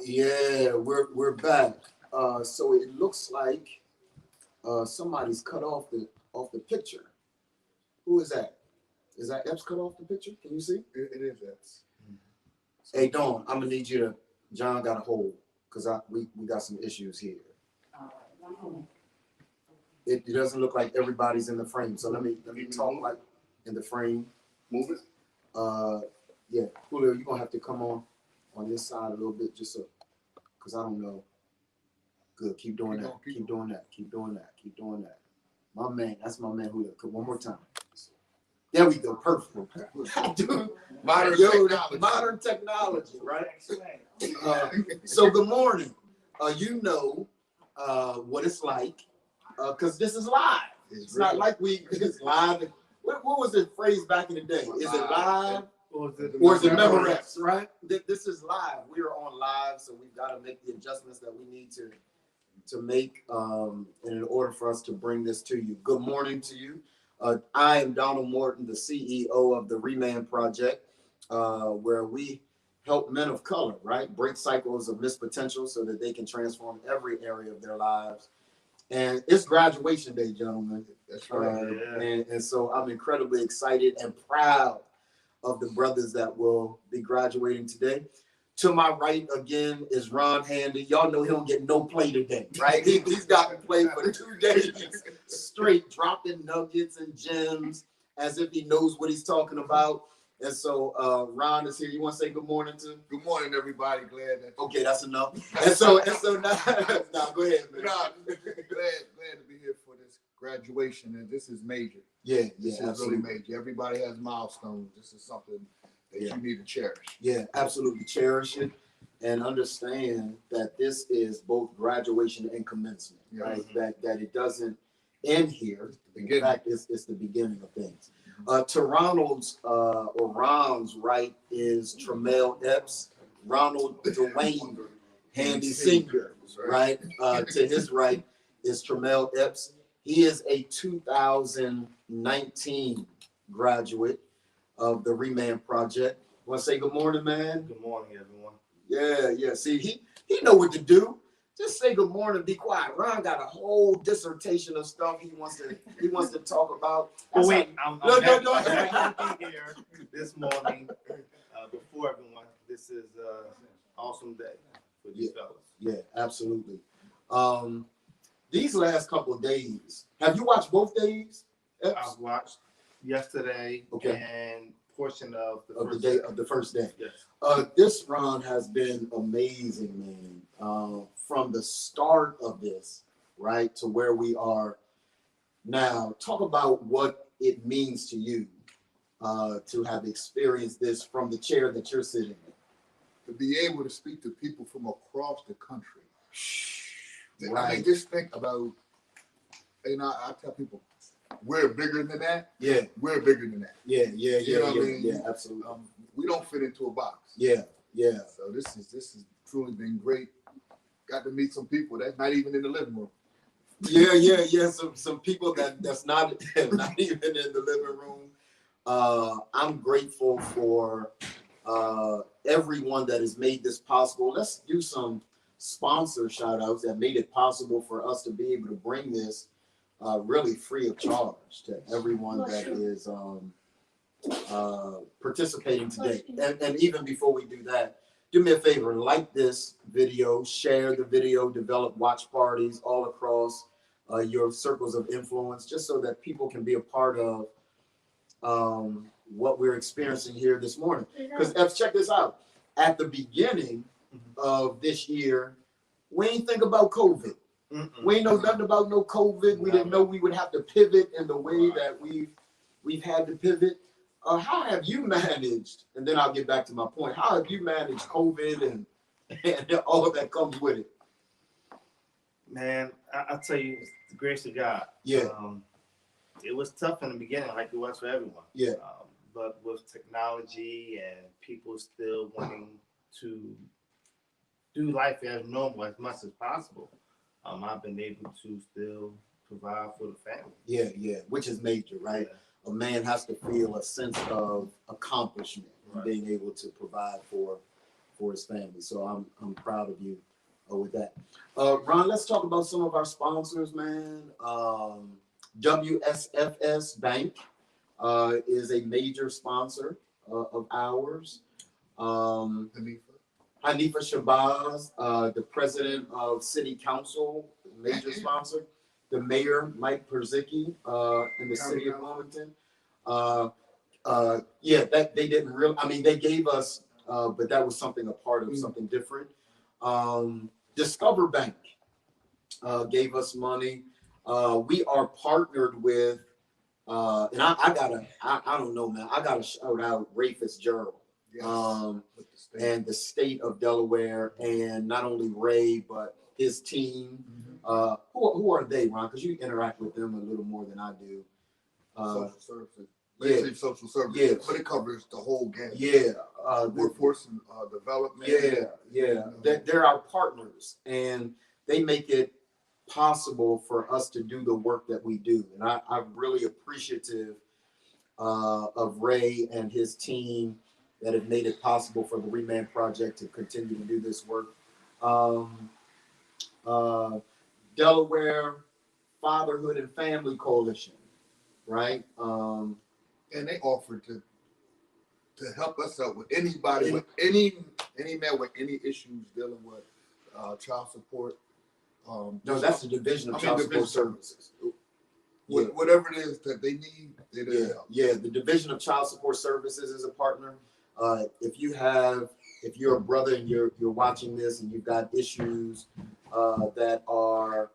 Yeah, we're back. So it looks like somebody's cut off the picture. Who is that? Is that Epps cut off the picture? Can you see? It is Epps. Hey, Dawn, I'm gonna need you to. John got a hold because we got some issues here. It doesn't look like everybody's in the frame. So let me talk like in the frame. Move it. Yeah, Julio, you're gonna have to come on this side a little bit just so, because I don't know. Good, keep doing that. Keep doing that. Keep doing that. Keep doing that. My man, that's my man Julio. One more time. There we go. Perfect. Dude, modern technology, right? So good morning. You know what it's like, because this is live. It's not like it's live. What was the phrase back in the day? Is it live? Or is it Memorex, right? This is live. We are on live, so we've got to make the adjustments that we need to make in order for us to bring this to you. Good morning to you. I am Donald Morton, the CEO of the ReManned Project, where we help men of color, right, break cycles of missed potential so that they can transform every area of their lives. And it's graduation day, gentlemen. That's right. And so I'm incredibly excited and proud of the brothers that will be graduating today. To my right again is Ron Handy. Y'all know he don't get no play today, right? He's got to play for 2 days straight, dropping nuggets and gems as if he knows what he's talking about. And so Ron is here. You want to say good morning to? Good morning, everybody. Glad that. Okay, that's enough. And so now go ahead, man. Glad to be here for this graduation, and this is major. Yeah, this is absolutely. Really major. Everybody has milestones. This is something that you need to cherish. Yeah, absolutely. Cherish it and understand that this is both graduation and commencement, right? That it doesn't end here. In fact, it's the beginning of things. To Ronald's or Ron's right is Tremel Epps. Ronald Dwayne Handy Sr., right? To his right is Tremel Epps. He is a 2019 graduate of the ReManned Project. Want to say good morning, man? Good morning, everyone. Yeah. See, he know what to do. Just say good morning. Be quiet. Ron got a whole dissertation of stuff he wants to talk about. But wait, I'm happy to be here this morning before everyone. This is an awesome day for these fellas. Yeah, absolutely. These last couple of days, have you watched both days? I've watched yesterday and portion of the first day. Yes. This run has been amazing, man. From the start of this, right, to where we are now. Talk about what it means to you to have experienced this from the chair that you're sitting in. To be able to speak to people from across the country. Right. I mean, just think about, I tell people, we're bigger than that. Yeah. We're bigger than that. Yeah, absolutely. We don't fit into a box. Yeah. So this has truly been great. Got to meet some people that's not even in the living room. Yeah. Some people that's not even in the living room. I'm grateful for everyone that has made this possible. Let's do some sponsor shout outs that made it possible for us to be able to bring this really free of charge to everyone that is participating today. And even before we do that, do me a favor, like this video, share the video, develop watch parties all across your circles of influence, just so that people can be a part of what we're experiencing here this morning. Because check this out. At the beginning of this year, we ain't think about COVID. We ain't know nothing about no COVID. We didn't know we would have to pivot in the way that we've had to pivot. How have you managed? And then I'll get back to my point. How have you managed COVID and all of that comes with it? Man, I'll tell you, it's the grace of God. Yeah. It was tough in the beginning, like it was for everyone. Yeah. But with technology and people still wanting to do life as normal as much as possible, I've been able to still provide for the family. Yeah, which is major, right? Yeah. A man has to feel a sense of accomplishment and being able to provide for his family. So I'm proud of you with that. Ron, let's talk about some of our sponsors, man. WSFS Bank is a major sponsor of ours. Hanifa Shabazz, the president of City Council, major sponsor. The mayor, Mike Perzicki, in the city of Wilmington. That they didn't really, they gave us, but that was a part of something different. Discover Bank gave us money. We are partnered with, and I don't know, man. I gotta shout out Ray Fitzgerald. Yes. And the state of Delaware, and not only Ray, but his team. Who are they, Ron? Because you interact with them a little more than I do. Social services. Basically social services. Yeah. But it covers the whole game. Yeah. Workforce and development. Yeah. They're our partners, and they make it possible for us to do the work that we do. And I'm really appreciative of Ray and his team that have made it possible for the ReManned Project to continue to do this work. Delaware Fatherhood and Family Coalition, right? And they offered to help us out with anybody, with any man with any issues dealing with child support. No, that's the Division of Child Support Services. Whatever it is that they need, they help. Yeah, the Division of Child Support Services is a partner. If you're a brother and you're watching this and you've got issues that are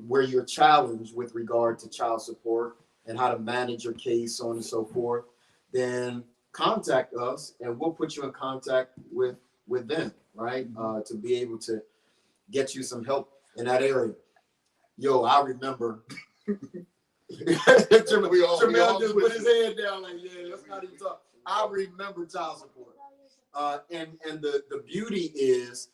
where you're challenged with regard to child support and how to manage your case, so on and so forth, then contact us and we'll put you in contact with them, right? To be able to get you some help in that area. Yo, I remember. Tremel just put his head down like, yeah, let's not even talk. I remember child support. and the beauty is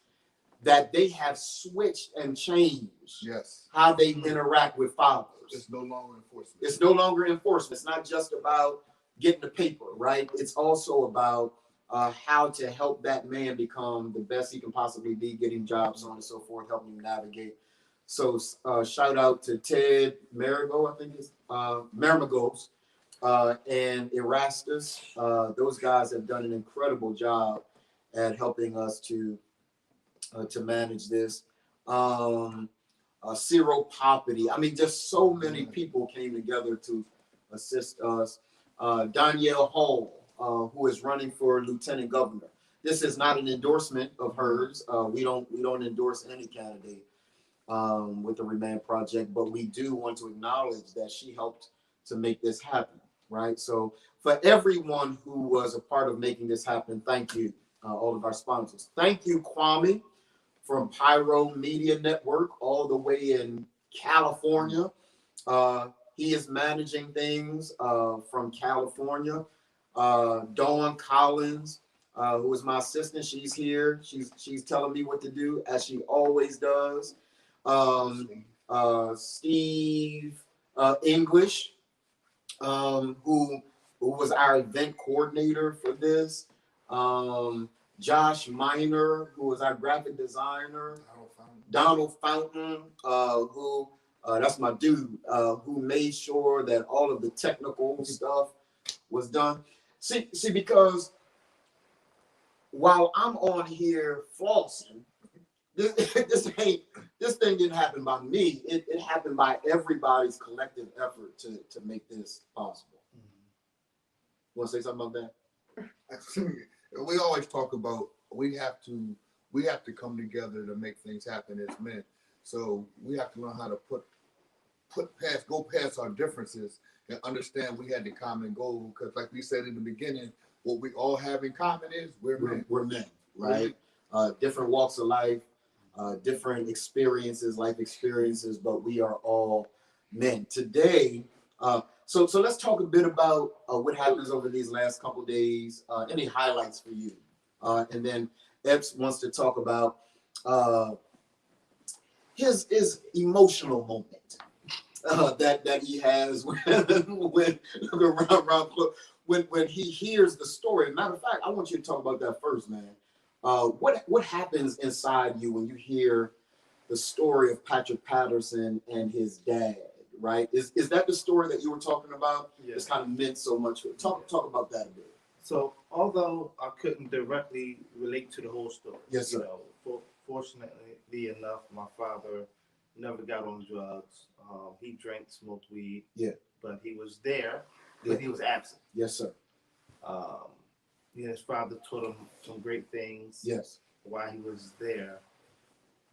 that they have switched and changed Yes. how they interact with fathers. It's no longer enforcement. It's no longer enforcement. It's not just about getting the paper, right? It's also about how to help that man become the best he can possibly be, getting jobs, so on and so forth, helping him navigate. So shout out to Ted Marigo, I think it's Maramagos, and Erastus. Those guys have done an incredible job at helping us to manage this. Zero Poverty. I mean, just so many people came together to assist us. Danielle Hall, who is running for lieutenant governor. This is not an endorsement of hers. We don't endorse any candidate with the ReManned Project, but we do want to acknowledge that she helped to make this happen, right? So for everyone who was a part of making this happen, thank you, all of our sponsors. Thank you, Kwame, from Pyro Media Network, all the way in California. He is managing things from California. Dawn Collins, who is my assistant, she's here. She's telling me what to do, as she always does. Steve English, who was our event coordinator for this. Josh Miner, who was our graphic designer. Donald Fountain, who that's my dude, who made sure that all of the technical stuff was done. See, because while I'm on here flossing, this thing didn't happen by me. It happened by everybody's collective effort to make this possible. You want to say something about that? We always talk about we have to come together to make things happen as men. So we have to learn how to go past our differences and understand we had the common goal. Because like we said in the beginning, what we all have in common is we're men. We're men, right? Different walks of life, different experiences, life experiences, but we are all men. Today, so let's talk a bit about what happens over these last couple days. Any highlights for you? And then Epps wants to talk about his emotional moment that he has when he hears the story. Matter of fact, I want you to talk about that first, man. What happens inside you when you hear the story of Patrick Patterson and his dad? Right? Is that the story that you were talking about? Yeah. It's kind of meant so much. Talk about that a bit. So, although I couldn't directly relate to the whole story, yes, sir. You know, fortunately enough, my father never got on drugs. He drank, smoked weed. Yeah. But he was there, but he was absent. Yes, sir. His father taught him some great things. Yes. While he was there.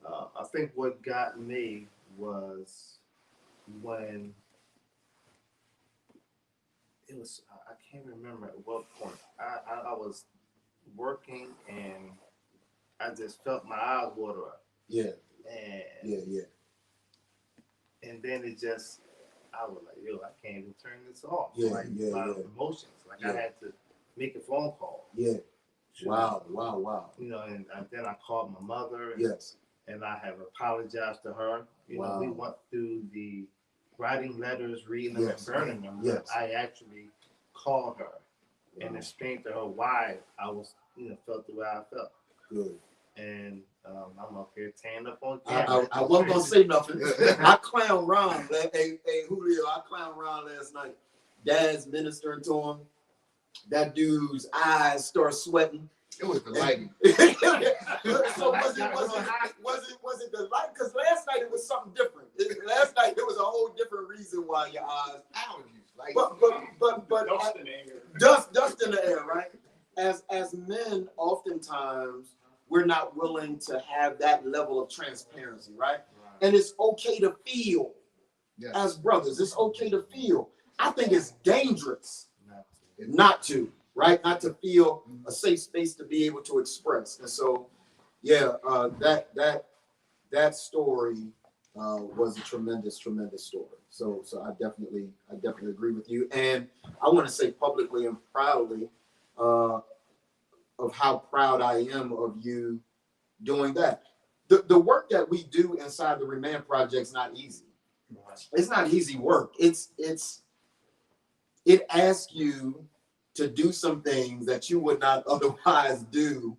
I think what got me was when it was, I can't remember at what point. I was working and I just felt my eyes water up. Yeah. And yeah. And then it just, I was like, yo, I can't even turn this off. Yeah, like, yeah, a lot yeah. of emotions. Like I had to make a phone call. Yeah. Wow. You know, and then I called my mother. And, yes. And I have apologized to her. You know, we went through the writing letters, reading them, and burning them. Yes. I actually called her and explained to her why I was, felt the way I felt. Good. And I'm up here tearing up on camera. I wasn't gonna say nothing. I clown Ron. Hey, Julio, I clown Ron last night. Dad's ministering to him. That dude's eyes start sweating. It was the lighting. So was it the light? Because last night it was something different. Last night there was a whole different reason why your eyes. Allergies. But dust in the air. Dust in the air, right? As men, oftentimes we're not willing to have that level of transparency, right? And it's okay to feel as brothers. It's okay to feel. I think it's dangerous not to, right? Not to feel a safe space to be able to express. And so, that story was a tremendous story. So I definitely agree with you. And I want to say publicly and proudly, of how proud I am of you doing that. The work that we do inside the ReManned Project is not easy. It's not easy work. It asks you to do some things that you would not otherwise do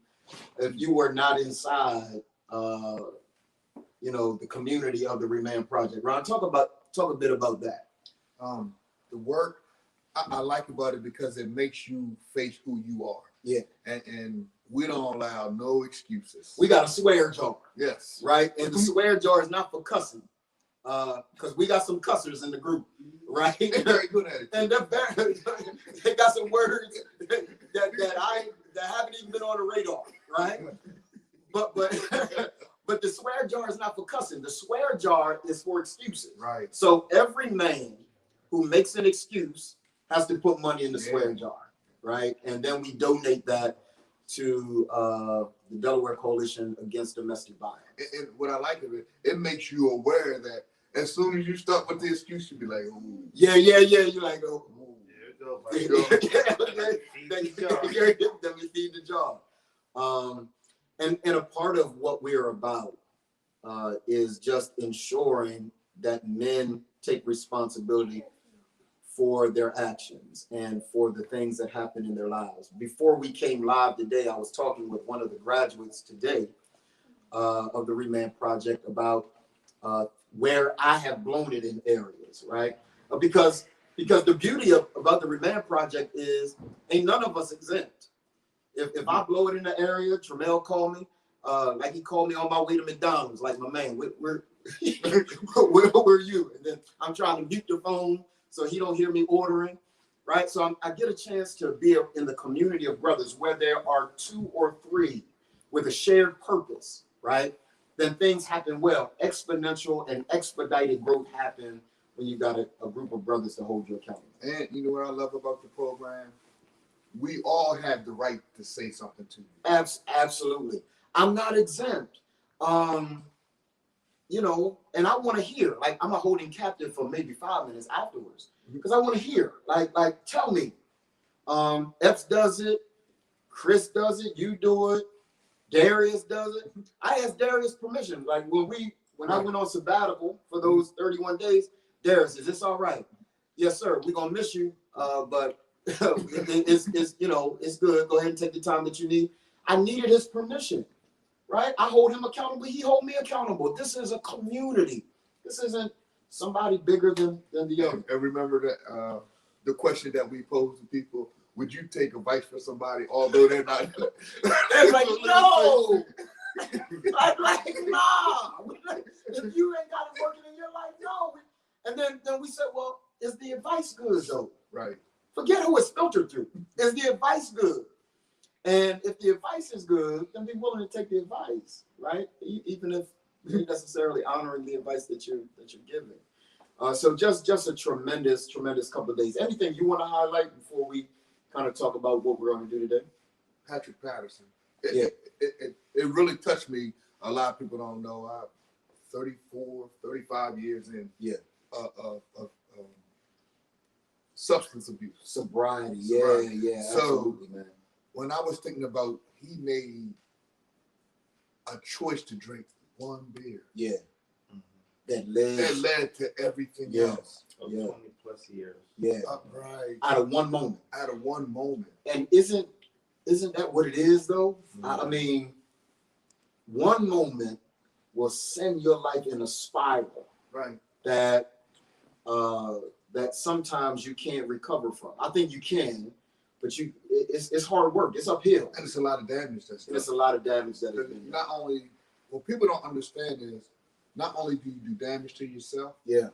if you were not inside, the community of the ReManned Project. Ron, talk a bit about that. The work I like about it because it makes you face who you are. Yeah. And we don't allow no excuses. We got a swear jar. Yes. Right? And the swear jar is not for cussing. Because we got some cussers in the group, right? They're very good at it. And they got some words that haven't even been on the radar, right? But but the swear jar is not for cussing. The swear jar is for excuses. Right. So every man who makes an excuse has to put money in the swear jar, right? And then we donate that to the Delaware Coalition Against Domestic Violence. And what I like of it, it makes you aware that as soon as you start with the excuse, you be like, ooh. Yeah. You're like, oh. There you go. Let me feed the jar. And a part of what we're about is just ensuring that men take responsibility for their actions and for the things that happen in their lives. Before we came live today, I was talking with one of the graduates today of the ReManned Project about where I have blown it in areas, right? Because the beauty about the ReManned Project is ain't none of us exempt. If I blow it in the area, Tramel called me, like he called me on my way to McDonald's, like, my man, where were you? And then I'm trying to mute the phone so he don't hear me ordering, right? So I get a chance to be in the community of brothers where there are 2 or 3 with a shared purpose, right? Then things happen well. Exponential and expedited growth happen when you got a group of brothers to hold you accountable. And you know what I love about the program? We all have the right to say something to you. Absolutely. I'm not exempt. And I want to hear, like, I'm a holding captive for maybe 5 minutes afterwards because I want to hear, like, tell me, Epps does it, Chris does it, you do it, Darius does it. I asked Darius permission. Like, when I went on sabbatical for those 31 days, Darius, is this all right? Yes, sir. We're gonna miss you, but it's good. Go ahead and take the time that you need. I needed his permission, right? I hold him accountable. He hold me accountable. This is a community. This isn't somebody bigger than the other. And remember that the question that we pose to people: would you take advice from somebody, although they're not? They're like, no. like, nah. If you ain't got it working in your life, no. And then we said, well, is the advice good though? Right. Forget who it's filtered through. Is the advice good? And if the advice is good, then be willing to take the advice, right? Even if you're necessarily honoring the advice that you're giving. So just a tremendous couple of days. Anything you want to highlight before we kind of talk about what we're going to do today? Patrick Patterson. It really touched me. A lot of people don't know. I'm 34, 35 years in. Yeah. Substance abuse. Sobriety. Yeah. So, absolutely, man. When I was thinking about, he made a choice to drink one beer. Yeah. That led to everything else. Of 20 plus years. Yeah. Right. Out of one moment. And isn't that what it is though? Mm-hmm. I mean, one moment will send your life in a spiral. Right. That sometimes you can't recover from. I think you can, but it's hard work. It's uphill. And it's a lot of damage that's done. It's a lot of damage that has been done. Not only, what people don't understand is, not only do you do damage to yourself, yeah,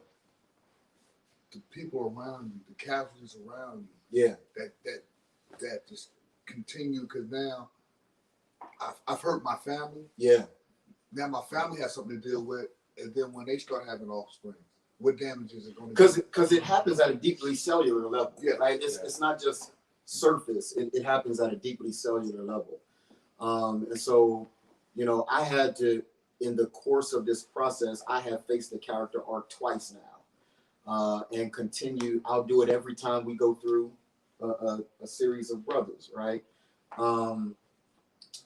the people around you, the casualties around you, yeah, that just continue, because now I've hurt my family. Yeah. Now my family has something to deal with, and then when they start having offspring, what damage is it going to do? Because it happens at a deeply cellular level. Yeah. Right? It's not just surface. It happens at a deeply cellular level. And so, I had to, in the course of this process, I have faced the character arc twice now, and continue. I'll do it every time we go through a series of brothers, right?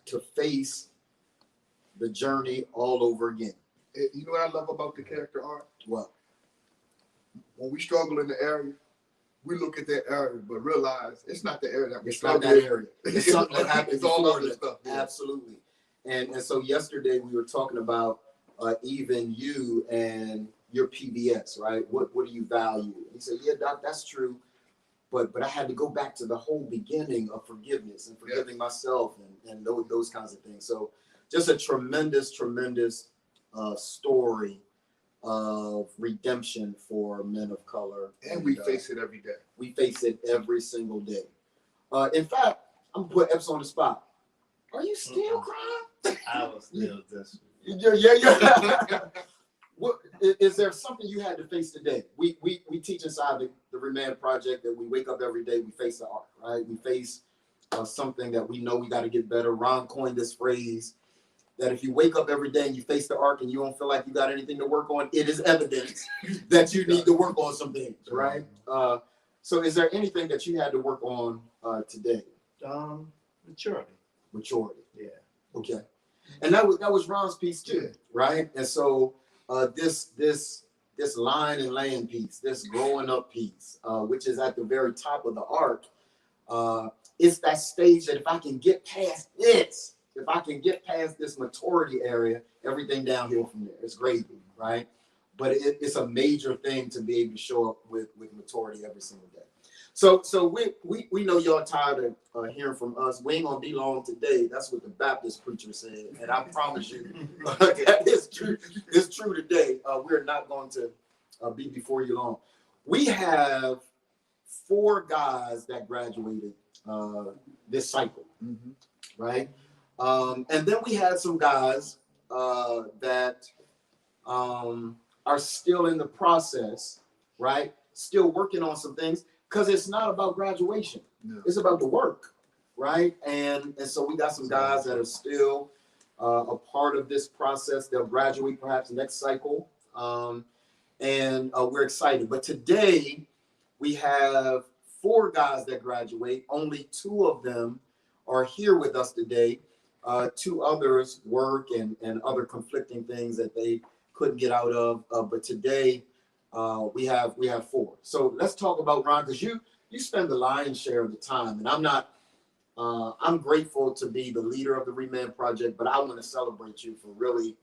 to face the journey all over again. You know what I love about the character art? What? When we struggle in the area, we look at that area, but realize it's not the area that we It's not struggle that in. area. It's something that happened It's all before other that. stuff. Yeah. Absolutely. And so yesterday we were talking about even you and your PBS, right? What do you value? He said, yeah, Doc, that's true. But I had to go back to the whole beginning of forgiveness and forgiving myself and those kinds of things. So just a tremendous story of redemption for men of color. And we face it every day. We face it every single day. In fact, I'm gonna put Epps on the spot. Are you still crying? I was still this. Yeah. What is there something you had to face today? We teach inside the ReManned Project that we wake up every day, we face the art, right? We face something that we know we got to get better. Ron coined this phrase that if you wake up every day and you face the arc and you don't feel like you got anything to work on, it is evidence that you need to work on some things, right? So is there anything that you had to work on today? Maturity. Maturity. Yeah. Okay. And that was Ron's piece too, right? And so this line and land piece, this growing up piece, which is at the very top of the arc, it's that stage that if I can get past this, if I can get past this maturity area, everything downhill from there. It's gravy, right? But it's a major thing to be able to show up with maturity every single day. So we know y'all tired of hearing from us. We ain't gonna be long today. That's what the Baptist preacher said, and I promise you that is true. It's true today. We're not going to be before you long. We have 4 guys that graduated this cycle, right? And then we had some guys that are still in the process, right? Still working on some things. Because it's not about graduation. No. It's about the work, right? And so we got some guys that are still a part of this process. They'll graduate perhaps next cycle. And we're excited. But today we have 4 guys that graduate. Only 2 of them are here with us today. 2 others work and other conflicting things that they couldn't get out of. But today, we have 4. So let's talk about Ron, because you spend the lion's share of the time, and I'm grateful to be the leader of the ReManned Project, but I want to celebrate you for really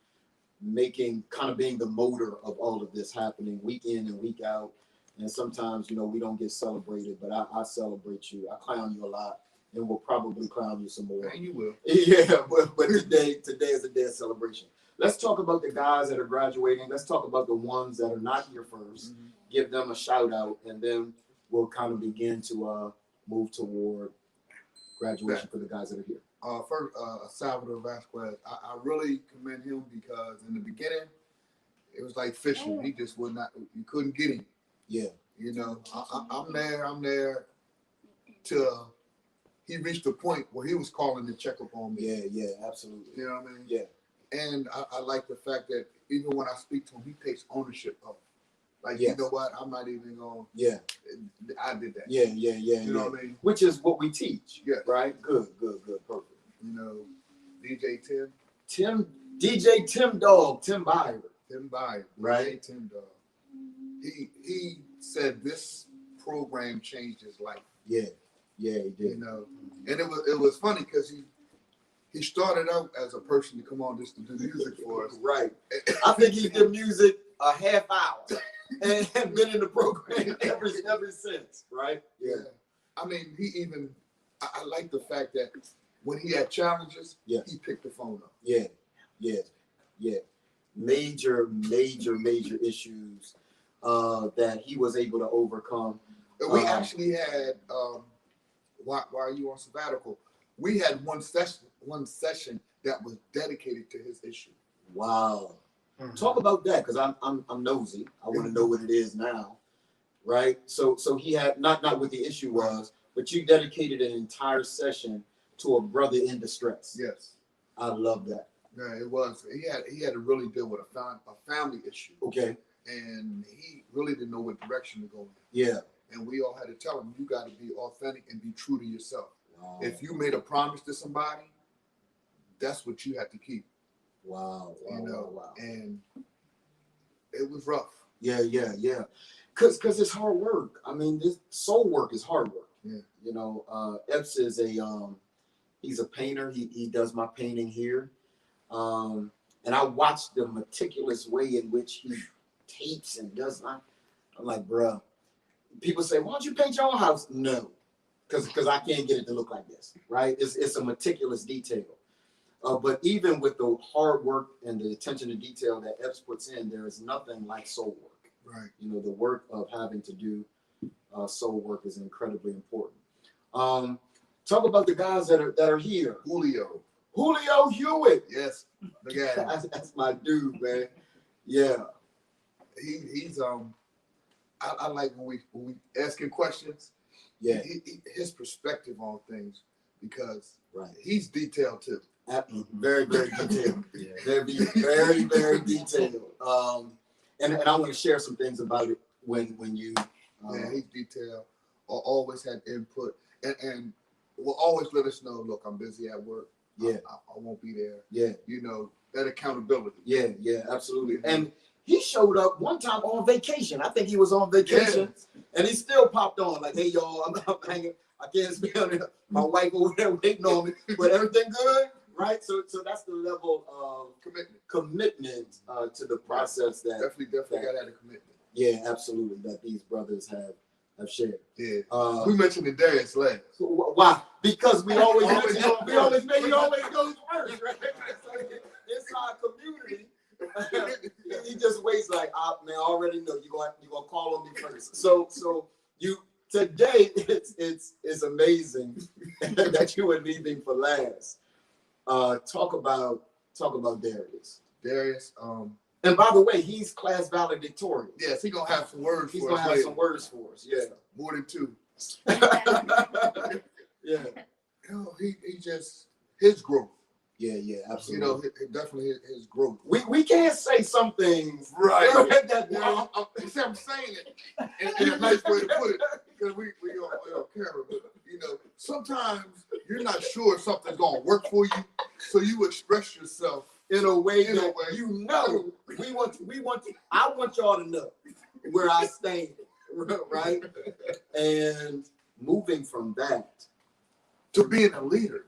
being the motor of all of this happening week in and week out. And sometimes, we don't get celebrated, but I celebrate you. I clown you a lot, and we'll probably clown you some more. And you will. Yeah, but today is a day of celebration. Let's talk about the guys that are graduating. Let's talk about the ones that are not here first. Give them a shout out, and then we'll kind of begin to move toward graduation for the guys that are here. First, Salvador Vasquez. I really commend him because in the beginning, it was like fishing. He just would not. You couldn't get him. Yeah. I'm there till he reached the point where he was calling to check up on me. Yeah, absolutely. You know what I mean? Yeah. And I like the fact that even when I speak to him, he takes ownership of it. Like, yes. You know what? I'm not even going to. Yeah. I did that. Yeah. You know what I mean? Which is what we teach. Yeah. Right? Good. Perfect. DJ Tim. DJ Tim Dog, Tim Byer. Tim Byer. Right? DJ Tim Dog. He said this program changed his life. Yeah, he did. And it was funny because he started out as a person to come on just to do music for us. Right. I think he did music a half hour and been in the program ever since. Right. Yeah. I mean, I like the fact that when he had challenges, he picked the phone up. Yeah. Major issues that he was able to overcome. We actually had, while you on sabbatical, we had one session that was dedicated to his issue. Wow. Talk about that, because I'm nosy. I want to know what it is now, right? So he had not what the issue was, but you dedicated an entire session to a brother in distress. Yes, I love that. Yeah, it was. He had to really deal with a family issue. Okay. And he really didn't know what direction to go in. Yeah. And we all had to tell him, you got to be authentic and be true to yourself. Wow. If you made a promise to somebody, that's what you have to keep. Wow. You know, Wow. and it was rough. Yeah. Cause it's hard work. I mean, this soul work is hard work. Yeah. You know, Epps is he's a painter. He does my painting here. And I watched the meticulous way in which he tapes and does not. I'm like, bruh. People say, why don't you paint your own house? No, because I can't get it to look like this, right? It's a meticulous detail. But even with the hard work and the attention to detail that Epps puts in, there is nothing like soul work. Right. You know, the work of having to do soul work is incredibly important. Talk about the guys that are here. Julio Hewitt. Yes, the guy. That's my dude, man. Yeah. He's I like when we asking questions. Yeah. His perspective on things, because Right. he's detailed too. Very, very detailed. Yeah. Very, very detailed. And I want to share some things about it when you. Yeah, he's detailed. Always had input, and will always let us know. Look, I'm busy at work. Yeah, I won't be there. yeah, You know, that accountability. yeah, absolutely. Mm-hmm. And he showed up one time on vacation. I think he was on vacation, and he still popped on like, "Hey, y'all, I'm hanging. I can't speak on it. My wife over there waiting on me, but everything good." Right, so that's the level of commitment to the process that definitely got to have a commitment. Yeah, absolutely, that these brothers have shared. Yeah, we mentioned the Darius last. Why? Because we always mention, he always goes first, right? Inside community, he just waits like, man, I already know you're gonna call on me first. So you today it's amazing that you were leaving for last. Talk about Darius. And by the way, he's class valedictorian. Yes, he's gonna have some words. He's gonna have some words for us. Yeah, more than two. Yeah. You know, he just his growth. Yeah, absolutely. You know, definitely his growth. We can't say some things. Right. I'm saying it in a nice way to put it, because we on camera. But you know, sometimes you're not sure if something's gonna work for you, so you express yourself in a way that you know. I want y'all to know where I stand, right? And moving from that to being a leader,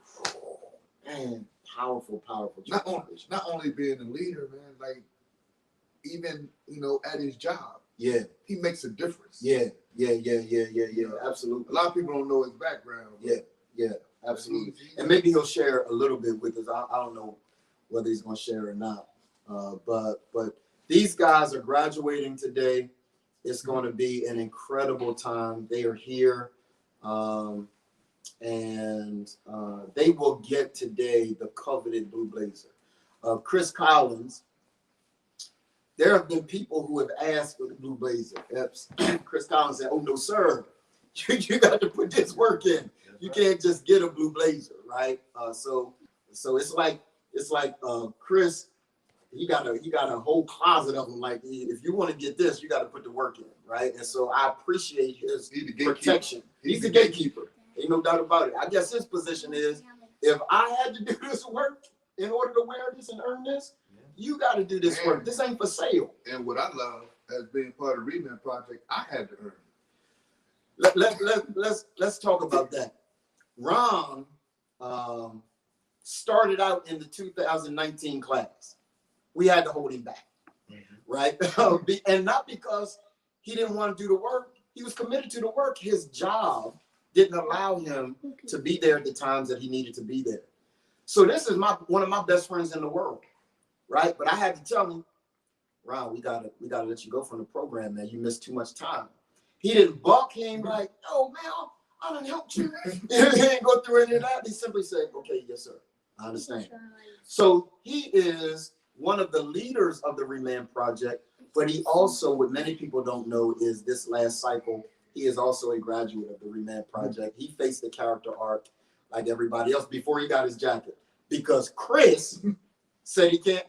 man, powerful. Not only being a leader, man, like even at his job, he makes a difference. Yeah, absolutely. A lot of people don't know his background. Yeah, absolutely. And maybe he'll share a little bit with us. I don't know whether he's going to share or not. But these guys are graduating today. It's going to be an incredible time. They are here. And they will get today the coveted blue blazer. Chris Collins, there have been people who have asked for the blue blazer. Chris Collins said, "Oh, no, sir. You got to put this work in. You can't just get a blue blazer, right?" So it's like Chris, he got a whole closet of them. Like, if you want to get this, you got to put the work in, right? And so I appreciate his protection. He's the gatekeeper. Ain't no doubt about it. I guess his position is, if I had to do this work in order to wear this and earn this, you got to do this work. This ain't for sale. And what I love as being part of the ReManned project, I had to earn it. Let's talk about that. Ron started out in the 2019 class. We had to hold him back, right? And not because he didn't want to do the work. He was committed to the work. His job didn't allow him to be there at the times that he needed to be there. So this is one of my best friends in the world, right? But I had to tell him, Ron, we gotta let you go from the program, man. You missed too much time. He didn't buck. He ain't like, "Oh man, I done helped you." He didn't go through any of that. He simply said, "Okay, yes, sir. I understand." So he is one of the leaders of the ReManned project, but he also, what many people don't know, is this last cycle, he is also a graduate of the ReManned project. He faced the character arc like everybody else before he got his jacket, because Chris said he can't.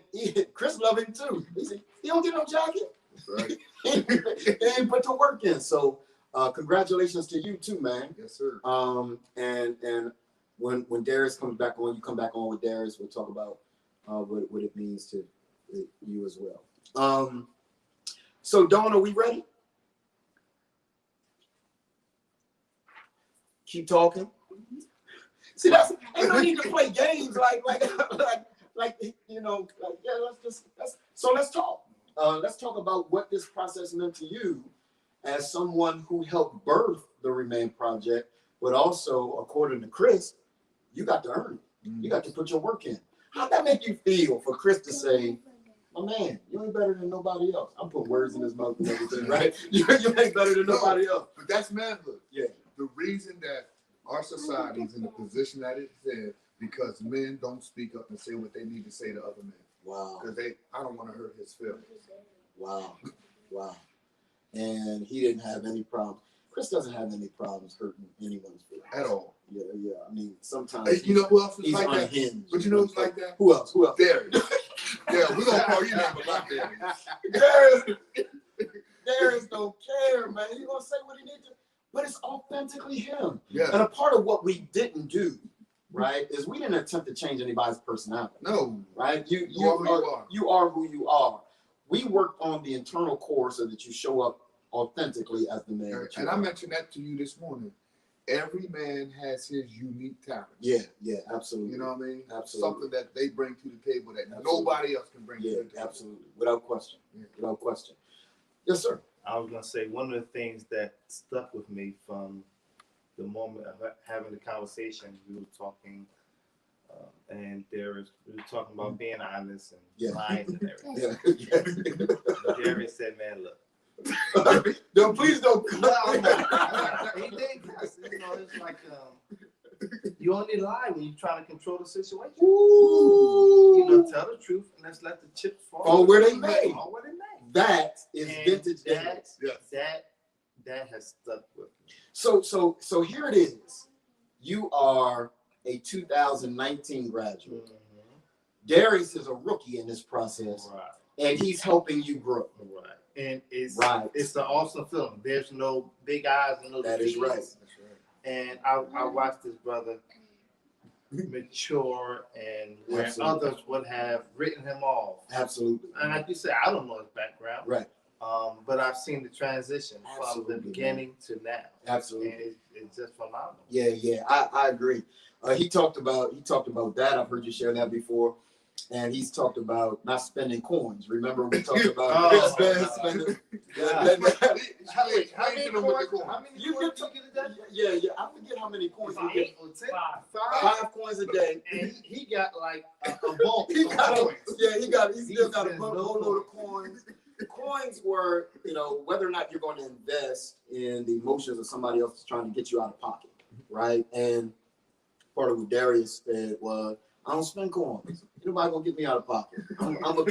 Chris loved him too. He said he don't get no jacket. Right. He ain't put the work in. So congratulations to you too, man. Yes, sir. And when Darius comes back on, you come back on with Darius. We'll talk about what it means to you as well. So Dawn, are we ready? Keep talking. See, that's ain't no need to play games like you know. Like, yeah, let's talk. Let's talk about what this process meant to you as someone who helped birth the ReManned project, but also, according to Chris, you got to earn it. You got to put your work in. How'd that make you feel for Chris to say, "Oh man, you ain't better than nobody else"? I'm putting words in his mouth and everything, right? You ain't better than nobody else. But that's manhood. Yeah. The reason that our society is in the position that it's in because men don't speak up and say what they need to say to other men. Wow. Because I don't want to hurt his feelings. Wow. Wow. And he didn't have any problems. Chris doesn't have any problems hurting anyone's feelings. At all. Yeah, yeah. I mean, sometimes Hey, you know who else is he's like unhinged. that? But you know who's like that? Who else? Who else? Darius. Yeah, we're going to call you name a lot, Darius. Darius don't care, man. He's going to say what he needs to. But it's authentically him. Yeah. And a part of what we didn't do, right, is we didn't attempt to change anybody's personality. No. Right? You are who you are. We worked on the internal core so that you show up authentically as the man. And I mentioned that to you this morning. Every man has his unique talent. Yeah, yeah, absolutely. You know what I mean? Absolutely. Something that they bring to the table that Absolutely. nobody else can bring to the table. Absolutely. Without question. Yeah. Without question. Yes, sir. I was gonna say one of the things that stuck with me from the moment of having the conversation, we were talking, and we were talking about being honest and lying and everything. Yeah. Jerry said, "Man, look." No, please don't. He did. You know, it's like you only lie when you're trying to control the situation. Ooh. You know, tell the truth and let's let the chips fall. Fall where they may. Fall where they may. That is And vintage Darius. That has stuck with me. So here it is. You are a 2019 graduate. Mm-hmm. Darius is a rookie in this process, Right. and he's helping you grow. Right. And it's Right. It's an awesome film. There's no big eyes and no That is defeats. right. That's right. And I watched this brother mature and where Absolutely. others would have written him off. Absolutely. And like you said, I don't know his background. Right. But I've seen the transition Absolutely, from the beginning to now. Absolutely. And it's just phenomenal. Yeah. I agree. He talked about that. I've heard you share that before. And he's talked about not spending coins. Remember we talked about spending. How many You coins get you get a day? Yeah. I forget how many coins he gets. 8 or 10? 5 coins a day. And he got like a bulk He of got coins. he still got a There's no boatload of coins. Coins were, whether or not you're going to invest in the emotions of somebody else trying to get you out of pocket, right? And part of what Darius said was, I don't spend coins. Nobody gonna get me out of pocket. I'm gonna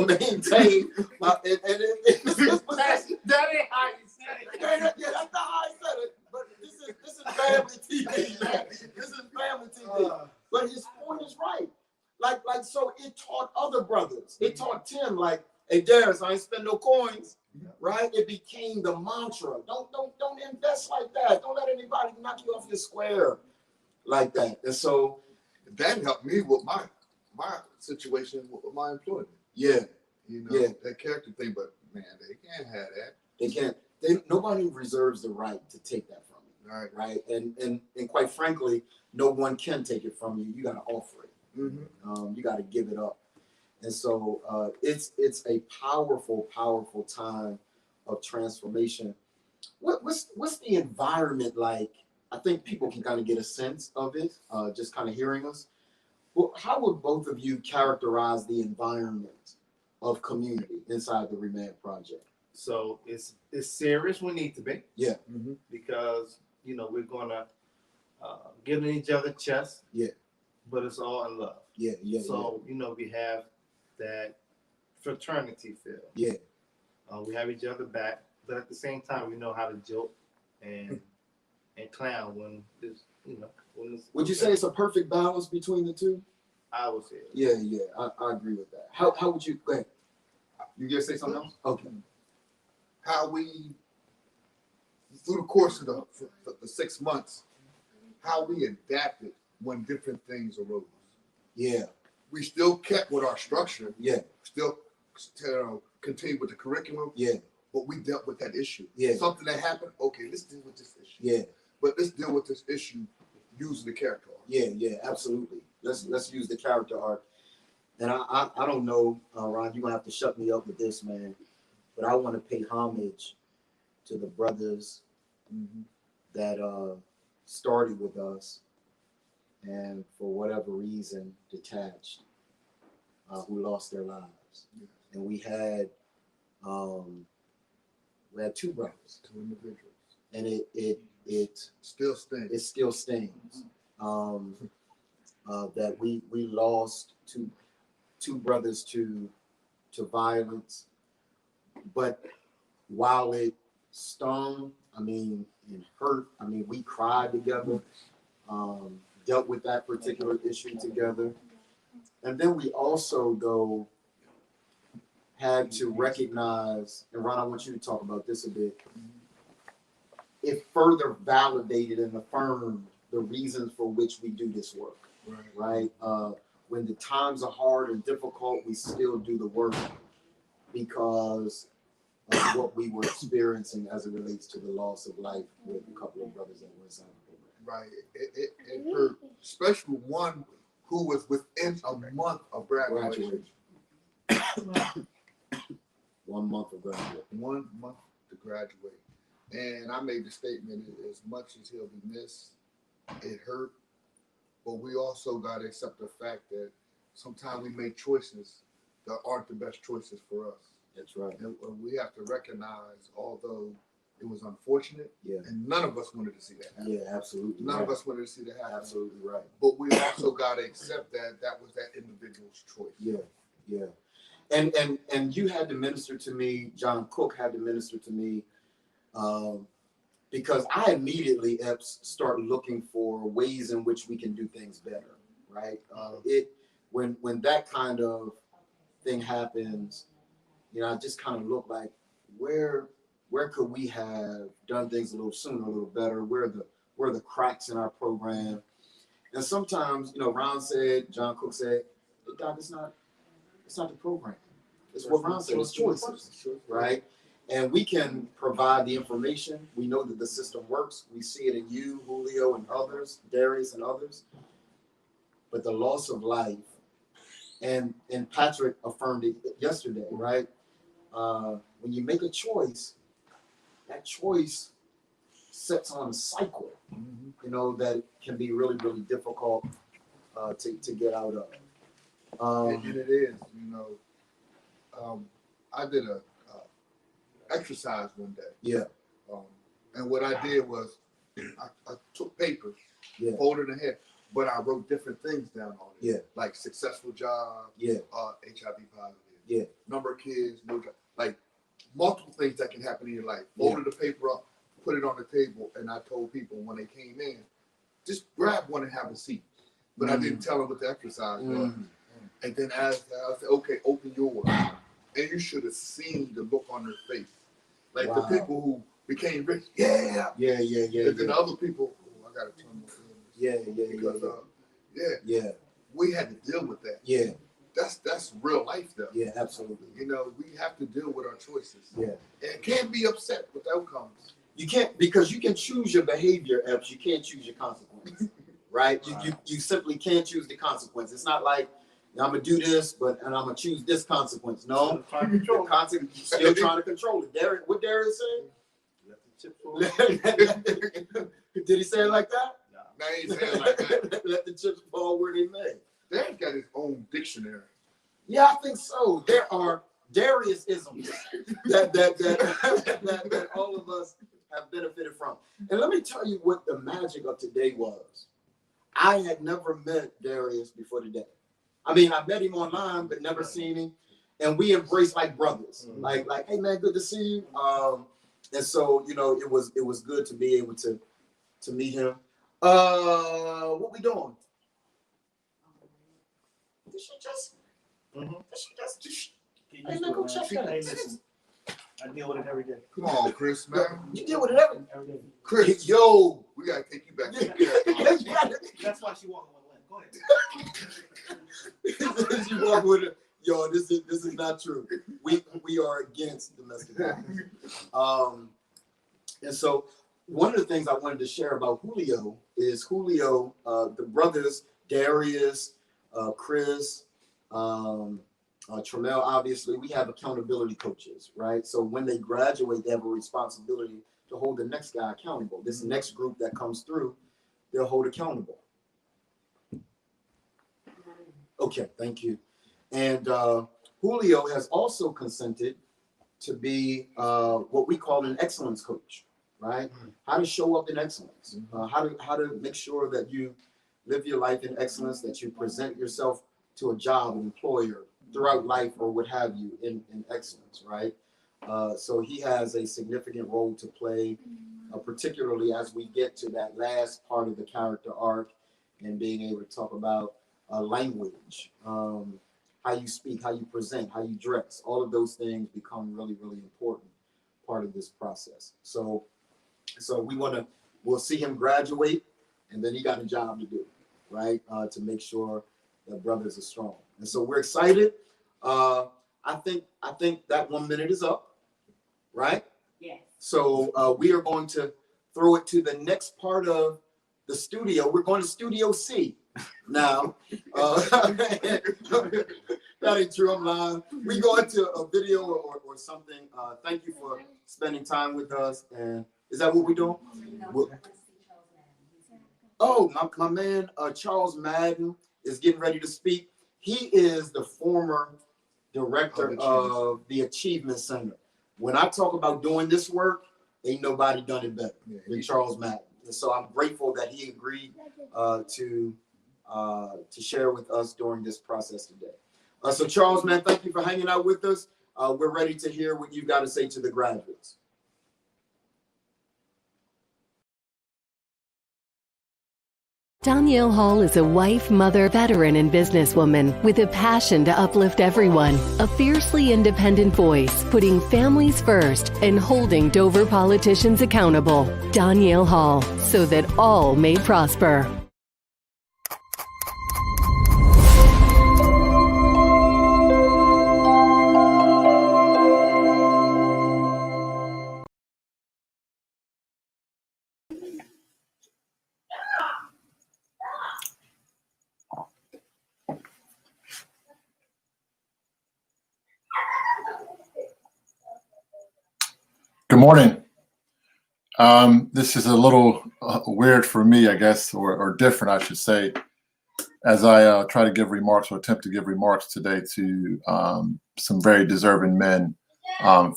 maintain my that ain't how you said it. Yeah, that's not how I said it. But this is family TV, man. This is family TV. But his point is right. Like so it taught other brothers. It taught Tim, like, hey Darius, I ain't spend no coins. Right? It became the mantra. Don't invest like that. Don't let anybody knock you off your square like that. And so that helped me with my situation with my employment. Yeah. That character thing, but man, they can't have that. They can't. Nobody reserves the right to take that from you. All right. Right. And quite frankly, no one can take it from you. You got to offer it. Mm-hmm. You got to give it up. And so it's a powerful time of transformation. What's the environment like? I think people can kind of get a sense of it, just kind of hearing us. Well, how would both of you characterize the environment of community inside the ReManned project? So it's serious. We need to be. Yeah. Mm-hmm. Because we're gonna get in each other's chest. Yeah. But it's all in love. Yeah. So we have that fraternity feel. Yeah. We have each other back, but at the same time, we know how to joke and clown when it's Would you say it's a perfect balance between the two? I would say. Yeah. I agree with that. How would you go ahead? You gonna say something else? Okay. How we, through the course of the 6 months, how we adapted when different things arose. Yeah. We still kept with our structure. Yeah. Still continued with the curriculum. Yeah. But we dealt with that issue. Yeah. Something that happened. Okay, let's deal with this issue. Yeah. But let's deal with this issue using the character arc. Yeah. Yeah. Absolutely. Let's use the character arc. And I don't know, Ron, you're gonna have to shut me up with this, man. But I want to pay homage to the brothers that started with us and for whatever reason detached, who lost their lives. Yes. And we had two brothers, To individuals. and it Still stings. it still stings. That we lost two brothers to violence, but while it stung, I mean, it hurt. I mean, we cried together, dealt with that particular issue together, and then we also though had to recognize. And Ron, I want you to talk about this a bit. It further validated and affirmed the reasons for which we do this work. Right? When the times are hard and difficult, we still do the work because of what we were experiencing as it relates to the loss of life with a couple of brothers that were inside the program. Right. It hurt, especially one who was within a month of graduation. 1 month of graduation. 1 month to graduate. And I made the statement, as much as he'll be missed, it hurt. But we also got to accept the fact that sometimes we make choices that aren't the best choices for us. That's right. And we have to recognize, although it was unfortunate, Yeah. and none of us wanted to see that happen. Yeah, absolutely. None right. of us wanted to see that happen. Absolutely right. But we also got to accept that that was that individual's choice. Yeah, yeah. And you had to minister to me. John Cook had to minister to me, because I immediately start looking for ways in which we can do things better. Right. When that kind of thing happens, you know, I just kind of look like where could we have done things a little sooner, a little better? Where are the cracks in our program? And sometimes, you know, John Cook said, hey, Doc, it's not the program. It's what Ron said, it's choices, right? And we can provide the information. We know that the system works. We see it in you, Julio, and others, Darius and others. But the loss of life, and Patrick affirmed it yesterday, right? When you make a choice, that choice sets on a cycle, you know, that can be really, really difficult to get out of. And it is, you know, I did a exercise one day. Yeah. And what I did was I took paper, folded it ahead, but I wrote different things down on it. Yeah. Like successful job, Yeah. HIV positive, Yeah. number of kids, no job, like multiple things that can happen in your life. Folded the paper up, put it on the table, and I told people when they came in, just grab one and have a seat. But I didn't tell them what the exercise was. And then as I said, okay, open yours. And you should have seen the look on their face. Like the people who became rich, Yeah. And then the other people, I gotta turn my because we had to deal with that. Yeah. That's real life though. Yeah, absolutely. You know, we have to deal with our choices. Yeah. And can't be upset with outcomes. You can't, because you can choose your behavior, Epps. You can't choose your consequence, right? You simply can't choose the consequence. It's not like I'm gonna do this, and I'm gonna choose this consequence. No, the consequence, you're still trying to control it. What Darius said? Let the chips fall. Did he say it like that? Now he ain't saying like that. Let the chips fall where they may. Dad's got his own dictionary. Yeah, I think so. There are Darius-isms that all of us have benefited from. And let me tell you what the magic of today was. I had never met Darius before today. I mean, I met him online, but never seen him. And we embraced like brothers. Like, hey man, good to see you. And so, you know, it was good to be able to meet him. What we doing? Did she just? Hey man, go check that. I deal with it every day. Come on, Chris, man. You deal with it every Every day. Chris, yo. we gotta take you back. That's why she walking with Lynn. Go ahead. You walk with it. Yo, this is not true. We are against domestic violence. And so one of the things I wanted to share about Julio is the brothers Darius, Chris, Tremel, obviously, we have accountability coaches, right? So when they graduate, they have a responsibility to hold the next guy accountable. This next group that comes through, they'll hold accountable. Okay, thank you. And Julio has also consented to be what we call an excellence coach, right? How to show up in excellence, how to make sure that you live your life in excellence, that you present yourself to a job, an employer, throughout life or what have you in excellence, right? So he has a significant role to play, particularly as we get to that last part of the character arc and being able to talk about language, how you speak, how you present, how you dress. All of those things become really, really important part of this process. So we'll see him graduate, and then he got a job to do, right? To make sure that brothers are strong. And so we're excited. I think that 1 minute is up, right? Yes. So we are going to throw it to the next part of the studio. We're going to Studio C now. That ain't true. I'm lying. We go into a video or something. Thank you for spending time with us. And is that what we're doing? Oh, my man, Charles Madden is getting ready to speak. He is the former director of the Achievement Center. When I talk about doing this work, ain't nobody done it better than Charles Madden. And so I'm grateful that he agreed to share with us during this process today. So Charles, man, thank you for hanging out with us. We're ready to hear what you've got to say to the graduates. Danielle Hall is a wife, mother, veteran, and businesswoman with a passion to uplift everyone. A fiercely independent voice, putting families first and holding Dover politicians accountable. Danielle Hall, so that all may prosper. Good morning. This is a little weird for me, I guess, or different, I should say, as I try to give remarks or attempt to give remarks today to some very deserving men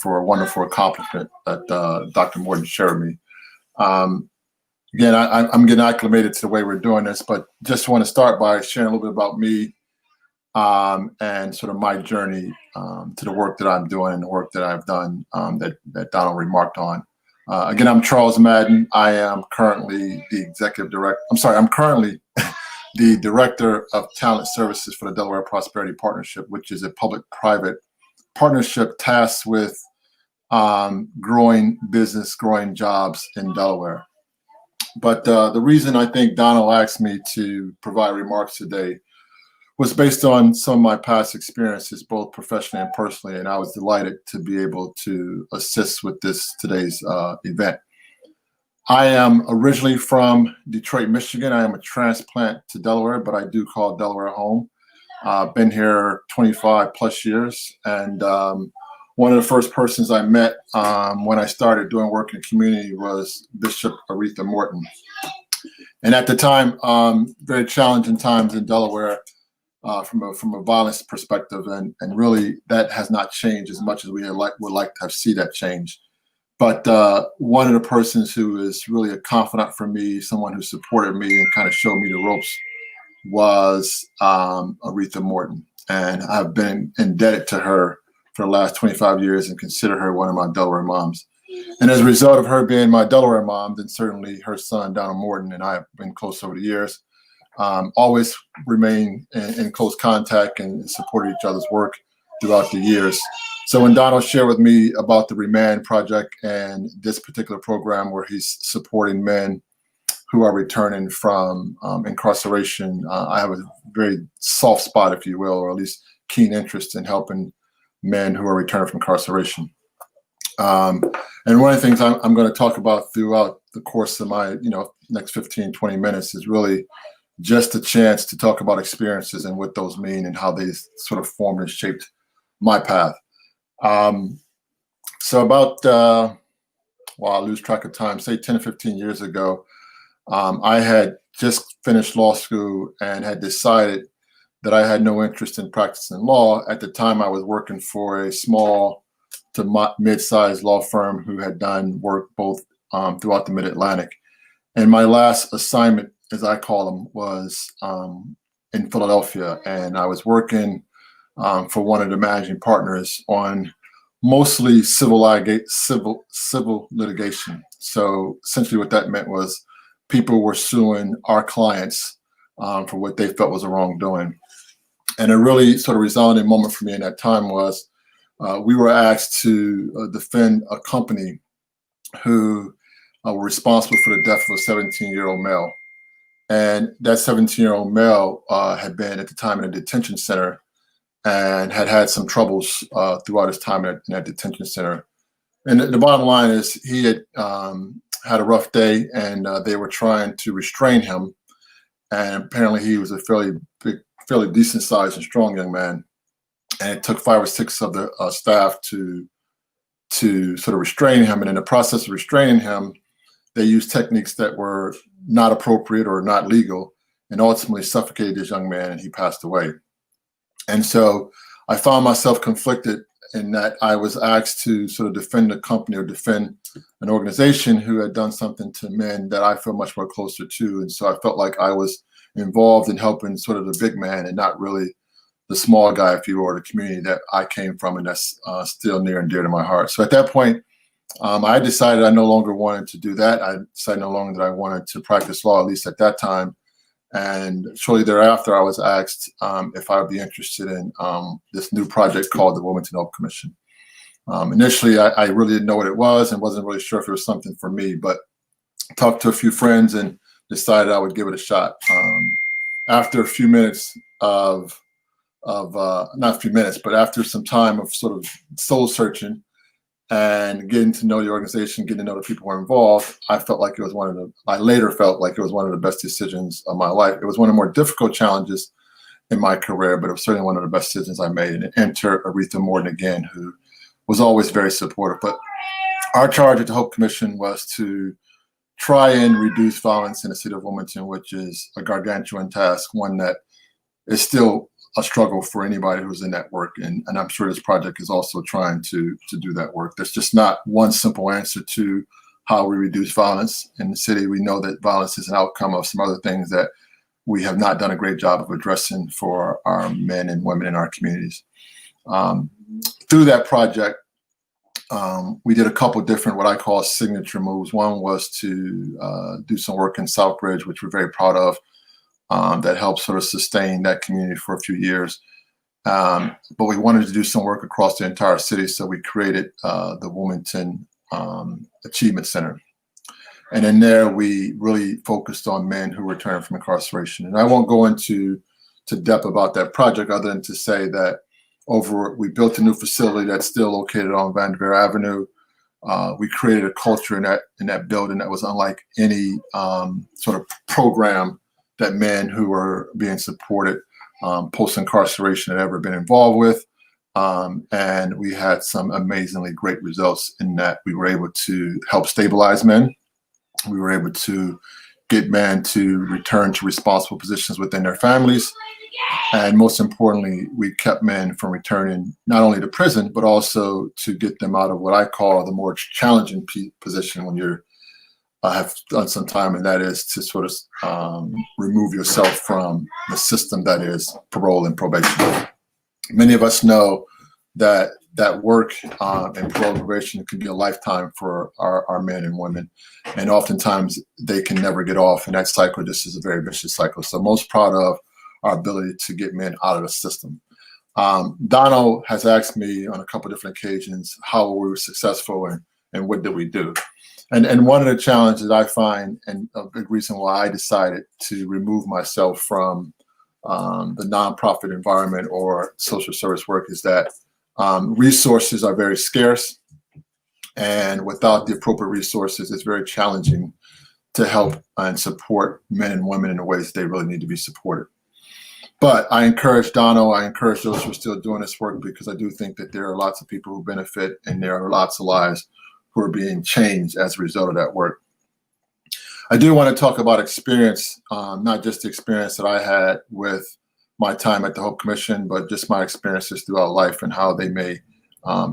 for a wonderful accomplishment that Dr. Morton shared me. Again, I'm getting acclimated to the way we're doing this, but just want to start by sharing a little bit about me and sort of my journey to the work that I'm doing and the work that I've done that Donald remarked on. Again, I'm Charles Madden. I am currently the executive director. I'm currently the director of talent services for the Delaware Prosperity Partnership, which is a public-private partnership tasked with growing business, growing jobs in Delaware. But the reason I think Donald asked me to provide remarks today was based on some of my past experiences, both professionally and personally, and I was delighted to be able to assist with today's event. I am originally from Detroit, Michigan. I am a transplant to Delaware, but I do call Delaware home. Been here 25 plus years, and one of the first persons I met when I started doing work in the community was Bishop Aretha Morton. And at the time, very challenging times in Delaware, from a violence perspective, and really that has not changed as much as we would like to see that change. But one of the persons who is really a confidant for me, someone who supported me and kind of showed me the ropes, was Aretha Morton, and I've been indebted to her for the last 25 years and consider her one of my Delaware moms. And as a result of her being my Delaware mom, then certainly her son Donald Morton and I have been close over the years. Always remain in close contact and supported each other's work throughout the years. So when Donald shared with me about the ReManned project and this particular program where he's supporting men who are returning from incarceration, I have a very soft spot, if you will, or at least keen interest in helping men who are returning from incarceration. And one of the things I'm going to talk about throughout the course of my, next 15, 20 minutes is really just a chance to talk about experiences and what those mean and how they sort of formed and shaped my path. So about, I lose track of time, say 10 or 15 years ago, I had just finished law school and had decided that I had no interest in practicing law. At the time, I was working for a small to mid-sized law firm who had done work both throughout the Mid-Atlantic. And my last assignment, as I call them, was in Philadelphia. And I was working for one of the managing partners on mostly civil litigation. So essentially what that meant was people were suing our clients for what they felt was a wrongdoing. And a really sort of resounding moment for me in that time was we were asked to defend a company who were responsible for the death of a 17-year-old male. And that 17-year-old male had been at the time in a detention center and had some troubles throughout his time in that detention center. And the bottom line is he had had a rough day, and they were trying to restrain him. And apparently he was a fairly decent sized and strong young man. And it took 5 or 6 of the staff to sort of restrain him. And in the process of restraining him, they used techniques that were not appropriate or not legal, and ultimately suffocated this young man, and he passed away. And so I found myself conflicted in that I was asked to sort of defend a company or defend an organization who had done something to men that I feel much more closer to. And so I felt like I was involved in helping sort of the big man and not really the small guy, if you will, or the community that I came from, and that's still near and dear to my heart. So at that point, I decided I no longer wanted to do that. I decided no longer that I wanted to practice law, at least at that time. And shortly thereafter, I was asked if I would be interested in this new project called the Wilmington Hope Commission. Initially, I really didn't know what it was and wasn't really sure if it was something for me, but talked to a few friends and decided I would give it a shot. After a few minutes not a few minutes, but after some time of sort of soul searching and getting to know the organization, getting to know the people who were involved, I later felt like it was one of the best decisions of my life. It was one of the more difficult challenges in my career, but it was certainly one of the best decisions I made. And enter Aretha Morton again, who was always very supportive. But our charge at the Hope Commission was to try and reduce violence in the city of Wilmington, which is a gargantuan task, one that is still a struggle for anybody who's in that work. And I'm sure this project is also trying to do that work. There's just not one simple answer to how we reduce violence in the city. We know that violence is an outcome of some other things that we have not done a great job of addressing for our men and women in our communities. Through that project, we did a couple different, what I call signature moves. One was to do some work in Southbridge, which we're very proud of. That helped sort of sustain that community for a few years. But we wanted to do some work across the entire city, so we created the Wilmington Achievement Center. And in there, we really focused on men who returned from incarceration. And I won't go into depth about that project other than to say that we built a new facility that's still located on Vanderveer Avenue. We created a culture in that building that was unlike any sort of program that men who were being supported post-incarceration had ever been involved with. And we had some amazingly great results in that we were able to help stabilize men. We were able to get men to return to responsible positions within their families. And most importantly, we kept men from returning not only to prison, but also to get them out of what I call the more challenging position when you're have done some time, and that is to sort of remove yourself from the system that is parole and probation. Many of us know that work in parole and probation can be a lifetime for our men and women, and oftentimes they can never get off, and that cycle just is a very vicious cycle. So most proud of our ability to get men out of the system. Donald has asked me on a couple of different occasions how we were successful and what did we do. And one of the challenges I find, and a big reason why I decided to remove myself from the nonprofit environment or social service work, is that resources are very scarce. And without the appropriate resources, it's very challenging to help and support men and women in the ways they really need to be supported. But I encourage Donald, I encourage those who are still doing this work, because I do think that there are lots of people who benefit, and there are lots of lives who are being changed as a result of that work. I do want to talk about experience, not just the experience that I had with my time at the Hope Commission, but just my experiences throughout life and how they may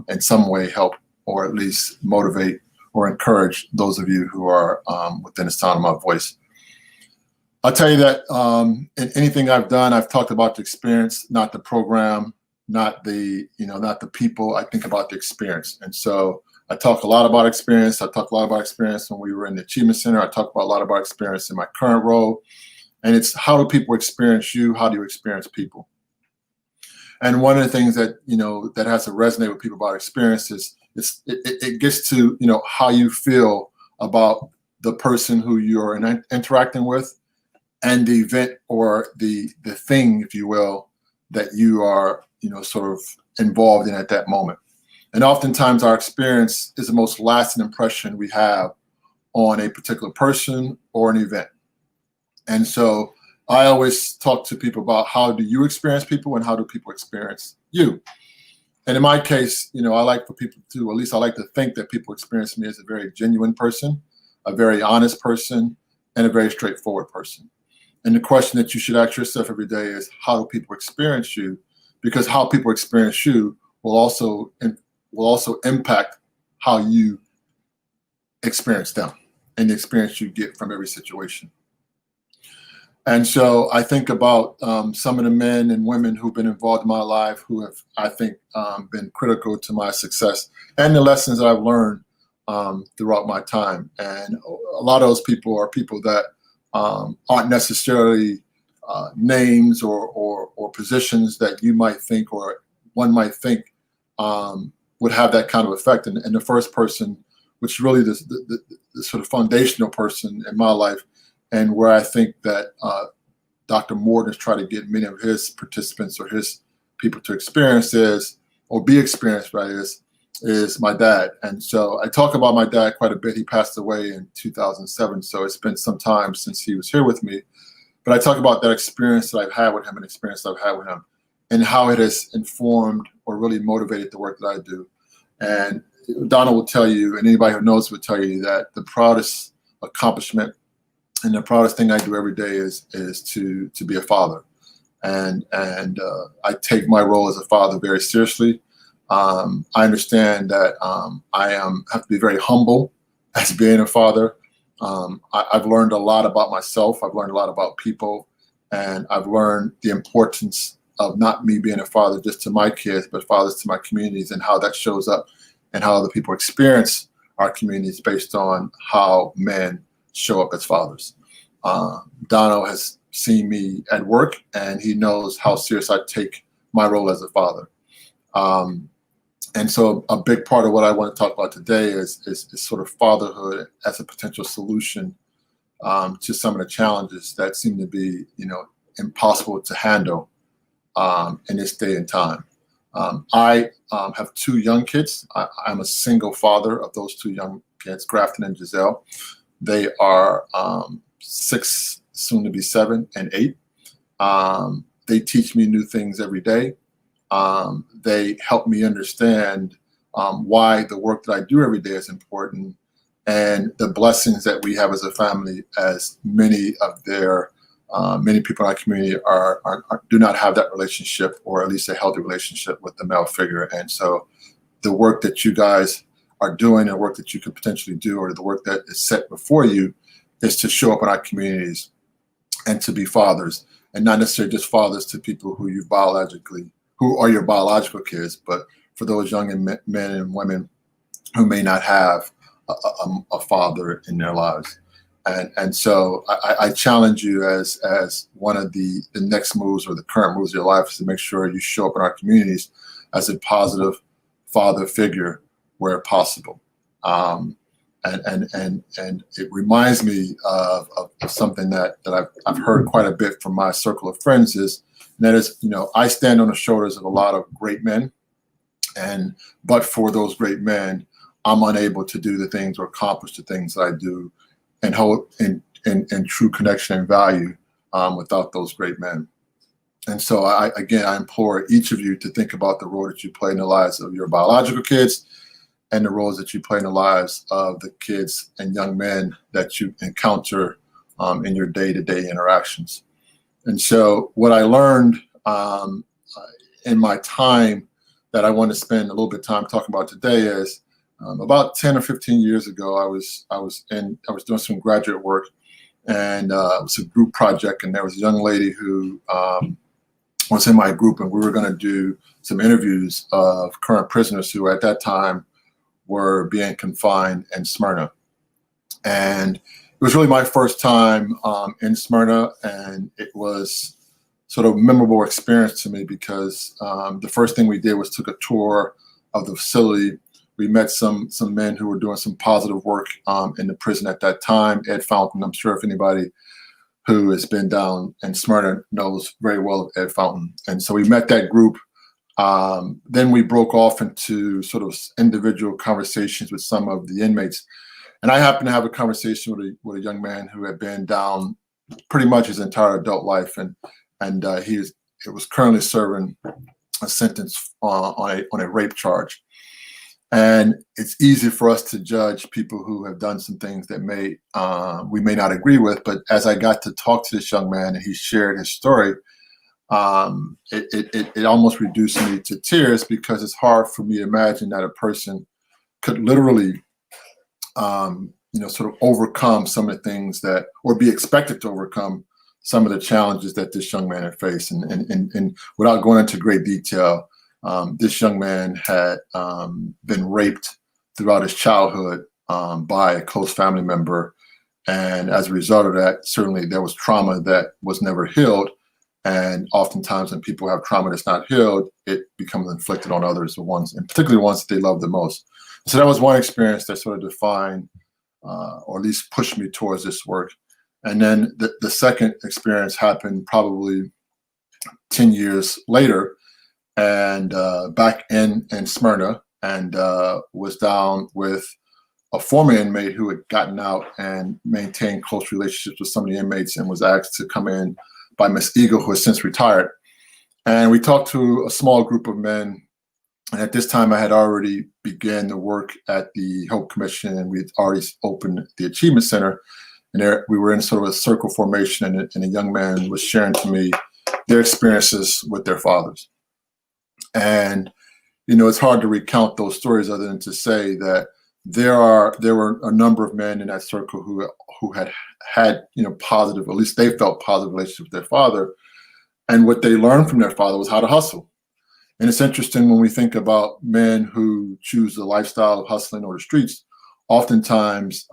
in some way help or at least motivate or encourage those of you who are within the sound of my voice. I'll tell you that in anything I've done, I've talked about the experience, not the program, not the people. I think about the experience. And so I talk a lot about experience. I talk a lot about experience when we were in the Achievement Center. I talk about a lot about experience in my current role. And it's, how do people experience you? How do you experience people? And one of the things that, that has to resonate with people about experience is it gets to, how you feel about the person who you're interacting with, and the event or the thing, if you will, that you are, sort of involved in at that moment. And oftentimes our experience is the most lasting impression we have on a particular person or an event. And so I always talk to people about, how do you experience people and how do people experience you? And in my case, I like for people to, at least I like to think that people experience me as a very genuine person, a very honest person, and a very straightforward person. And the question that you should ask yourself every day is, how do people experience you? Because how people experience you will also impact how you experience them and the experience you get from every situation. And so I think about some of the men and women who've been involved in my life, who have, I think, been critical to my success and the lessons that I've learned throughout my time. And a lot of those people are people that aren't necessarily names or positions that you might think, or one might think would have that kind of effect. And the first person, which is really the sort of foundational person in my life, and where I think that Dr. Morton has tried to get many of his participants or his people to experience or be experienced by is my dad. And so I talk about my dad quite a bit. He passed away in 2007, so it's been some time since he was here with me. But I talk about that experience that I've had with him and experience that I've had with him, and how it has informed or really motivated the work that I do. And Donna will tell you, and anybody who knows will tell you, that the proudest accomplishment and the proudest thing I do every day is to be a father. And I take my role as a father very seriously. I understand that I have to be very humble as being a father. I've learned a lot about myself. I've learned a lot about people, and I've learned the importance of not me being a father just to my kids, but fathers to my communities, and how that shows up and how other people experience our communities based on how men show up as fathers. Dono has seen me at work, and he knows how serious I take my role as a father. And so a big part of what I want to talk about today is sort of fatherhood as a potential solution to some of the challenges that seem to be, impossible to handle in this day and time. I have two young kids. I'm a single father of those two young kids, Grafton and Giselle. They are 6, soon to be 7 and 8. They teach me new things every day. They help me understand why the work that I do every day is important, and the blessings that we have as a family, as many people in our community do not have that relationship, or at least a healthy relationship with the male figure. And so the work that you guys are doing, the work that you could potentially do, or the work that is set before you, is to show up in our communities and to be fathers, and not necessarily just fathers to people who are your biological kids, but for those young men and women who may not have a father in their lives. And so I challenge you as one of the next moves or the current moves of your life is to make sure you show up in our communities as a positive father figure where possible. And it reminds me of something that I've heard quite a bit from my circle of friends and that is, I stand on the shoulders of a lot of great men, but for those great men, I'm unable to do the things or accomplish the things that I do and hold in true connection and value without those great men. And so I implore each of you to think about the role that you play in the lives of your biological kids and the roles that you play in the lives of the kids and young men that you encounter in your day-to-day interactions. And so what I learned in my time that I want to spend a little bit of time talking about today is about 10 or 15 years ago, I was doing some graduate work, and it was a group project, and there was a young lady who was in my group, and we were going to do some interviews of current prisoners who at that time were being confined in Smyrna. And it was really my first time in Smyrna, and it was sort of a memorable experience to me because the first thing we did was took a tour of the facility. We met some men who were doing some positive work in the prison at that time. Ed Fountain, I'm sure if anybody who has been down in Smyrna knows very well of Ed Fountain. And so we met that group. Then we broke off into sort of individual conversations with some of the inmates. And I happened to have a conversation with a young man who had been down pretty much his entire adult life. And he was currently serving a sentence on a rape charge. And it's easy for us to judge people who have done some things that we may not agree with. But as I got to talk to this young man and he shared his story, it almost reduced me to tears because it's hard for me to imagine that a person could literally, sort of overcome some of the things or be expected to overcome some of the challenges that this young man had faced. And without going into great detail, this young man had been raped throughout his childhood by a close family member. And as a result of that, certainly there was trauma that was never healed. And oftentimes when people have trauma that's not healed, it becomes inflicted on others, and particularly ones that they love the most. So that was one experience that sort of defined or at least pushed me towards this work. And then the second experience happened probably 10 years later, and back in Smyrna, and was down with a former inmate who had gotten out and maintained close relationships with some of the inmates and was asked to come in by Miss Eagle, who has since retired. And we talked to a small group of men. And at this time, I had already begun the work at the Hope Commission, and we had already opened the Achievement Center. And there, we were in sort of a circle formation, and a young man was sharing to me their experiences with their fathers. And, it's hard to recount those stories other than to say that there were a number of men in that circle who had positive, at least they felt positive relationships with their father. And what they learned from their father was how to hustle. And it's interesting when we think about men who choose the lifestyle of hustling or the streets, oftentimes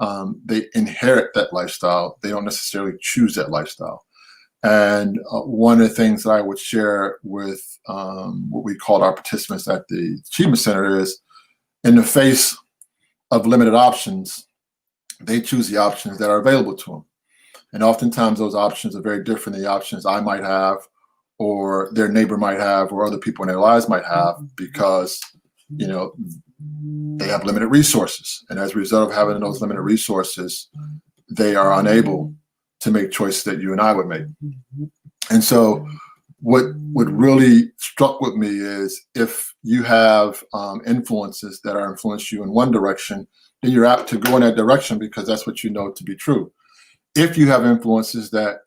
they inherit that lifestyle. They don't necessarily choose that lifestyle. And one of the things that I would share with what we called our participants at the Achievement Center is, in the face of limited options, they choose the options that are available to them. And oftentimes those options are very different than the options I might have, or their neighbor might have, or other people in their lives might have, because, they have limited resources. And as a result of having those limited resources, they are unable to make choices that you and I would make. And so what really struck with me is, if you have influences that are influence you in one direction, then you're apt to go in that direction because that's what you know to be true. If you have influences that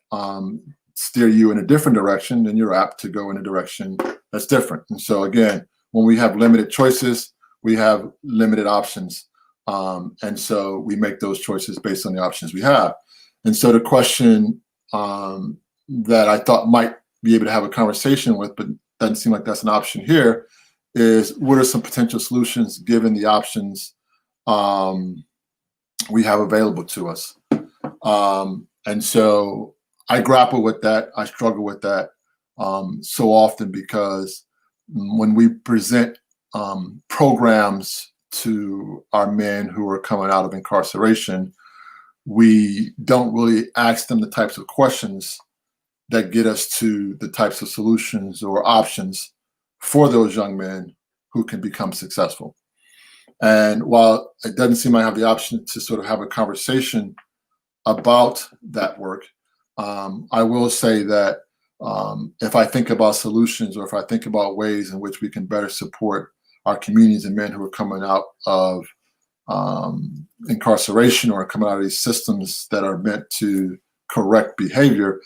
steer you in a different direction, then you're apt to go in a direction that's different. And so again, when we have limited choices, we have limited options. And so we make those choices based on the options we have. And so the question that I thought might be able to have a conversation with, but doesn't seem like that's an option here, is what are some potential solutions given the options we have available to us? And so I grapple with that. I struggle with that so often because when we present programs to our men who are coming out of incarceration, we don't really ask them the types of questions that get us to the types of solutions or options for those young men who can become successful. And while it doesn't seem I have the option to sort of have a conversation about that work, I will say that if I think about solutions or if I think about ways in which we can better support our communities and men who are coming out of incarceration or coming out of these systems that are meant to correct behavior,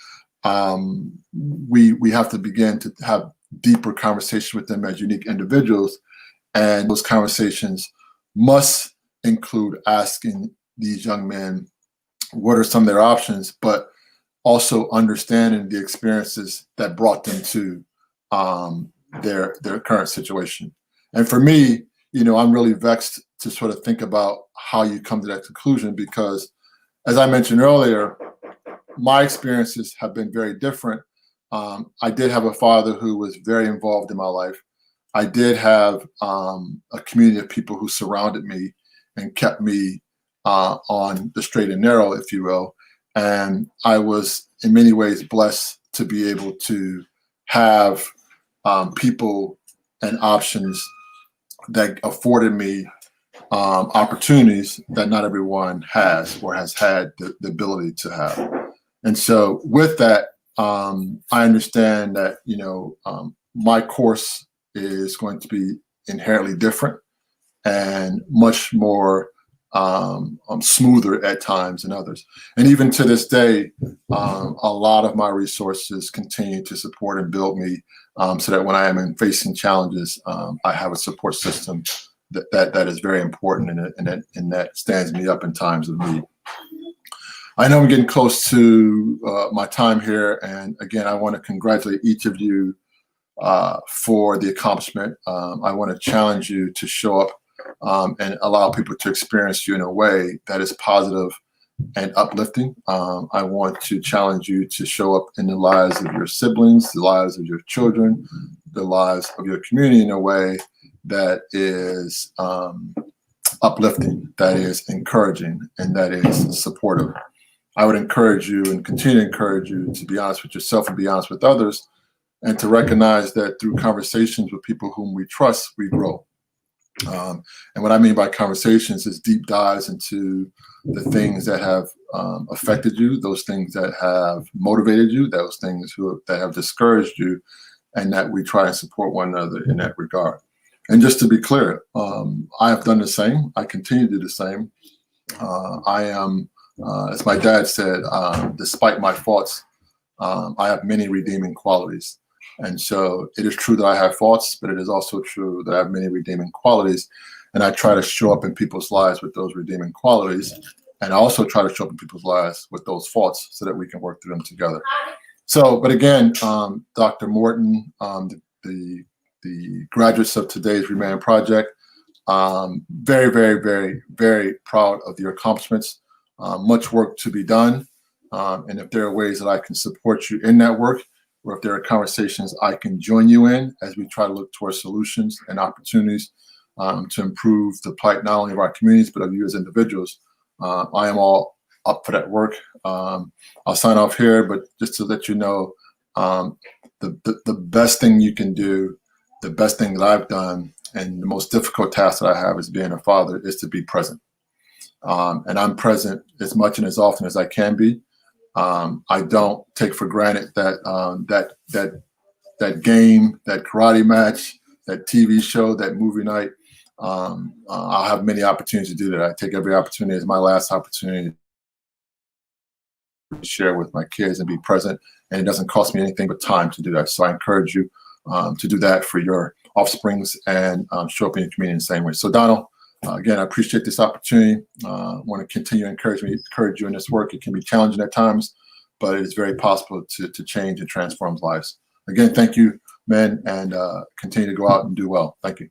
we have to begin to have deeper conversation with them as unique individuals. And those conversations must include asking these young men what are some of their options, but also understanding the experiences that brought them to their current situation. And for me, I'm really vexed to sort of think about how you come to that conclusion, because as I mentioned earlier, my experiences have been very different. I did have a father who was very involved in my life. I did have a community of people who surrounded me and kept me on the straight and narrow, if you will. And I was in many ways blessed to be able to have people and options that afforded me opportunities that not everyone has or has had the ability to have. And so with that, I understand that, my course is going to be inherently different and much more smoother at times than others. And even to this day, a lot of my resources continue to support and build me so that when I am facing challenges, I have a support system that is very important and that stands me up in times of need. I know I'm getting close to my time here. And again, I want to congratulate each of you for the accomplishment. I want to challenge you to show up and allow people to experience you in a way that is positive and uplifting. I want to challenge you to show up in the lives of your siblings, the lives of your children, the lives of your community in a way that is uplifting, that is encouraging, and that is supportive. I would encourage you and continue to encourage you to be honest with yourself and be honest with others, and to recognize that through conversations with people whom we trust, we grow. And what I mean by conversations is deep dives into the things that have affected you, those things that have motivated you, those things that have discouraged you, and that we try and support one another in that regard. And just to be clear, I have done the same. I continue to do the same. I am, as my dad said, despite my faults, I have many redeeming qualities. And so it is true that I have faults, but it is also true that I have many redeeming qualities. And I try to show up in people's lives with those redeeming qualities. And I also try to show up in people's lives with those faults so that we can work through them together. So, but again, Dr. Morton, the graduates of today's ReManned project, very, very, very, very proud of your accomplishments. Much work to be done. And if there are ways that I can support you in that work, or if there are conversations I can join you in as we try to look towards solutions and opportunities to improve the plight not only of our communities, but of you as individuals, I am all up for that work. I'll sign off here, but just to let you know, the best thing you can do, the best thing that I've done, and the most difficult task that I have as being a father is to be present. And I'm present as much and as often as I can be. I don't take for granted that that game, that karate match, that TV show, that movie night. I'll have many opportunities to do that. I take every opportunity as my last opportunity to share with my kids and be present. And it doesn't cost me anything but time to do that. So I encourage you to do that for your offsprings and show up in your community in the same way. So Donald, again, I appreciate this opportunity. I want to continue to encourage you in this work. It can be challenging at times, but it is very possible to change and transform lives. Again, thank you, men, and continue to go out and do well. Thank you.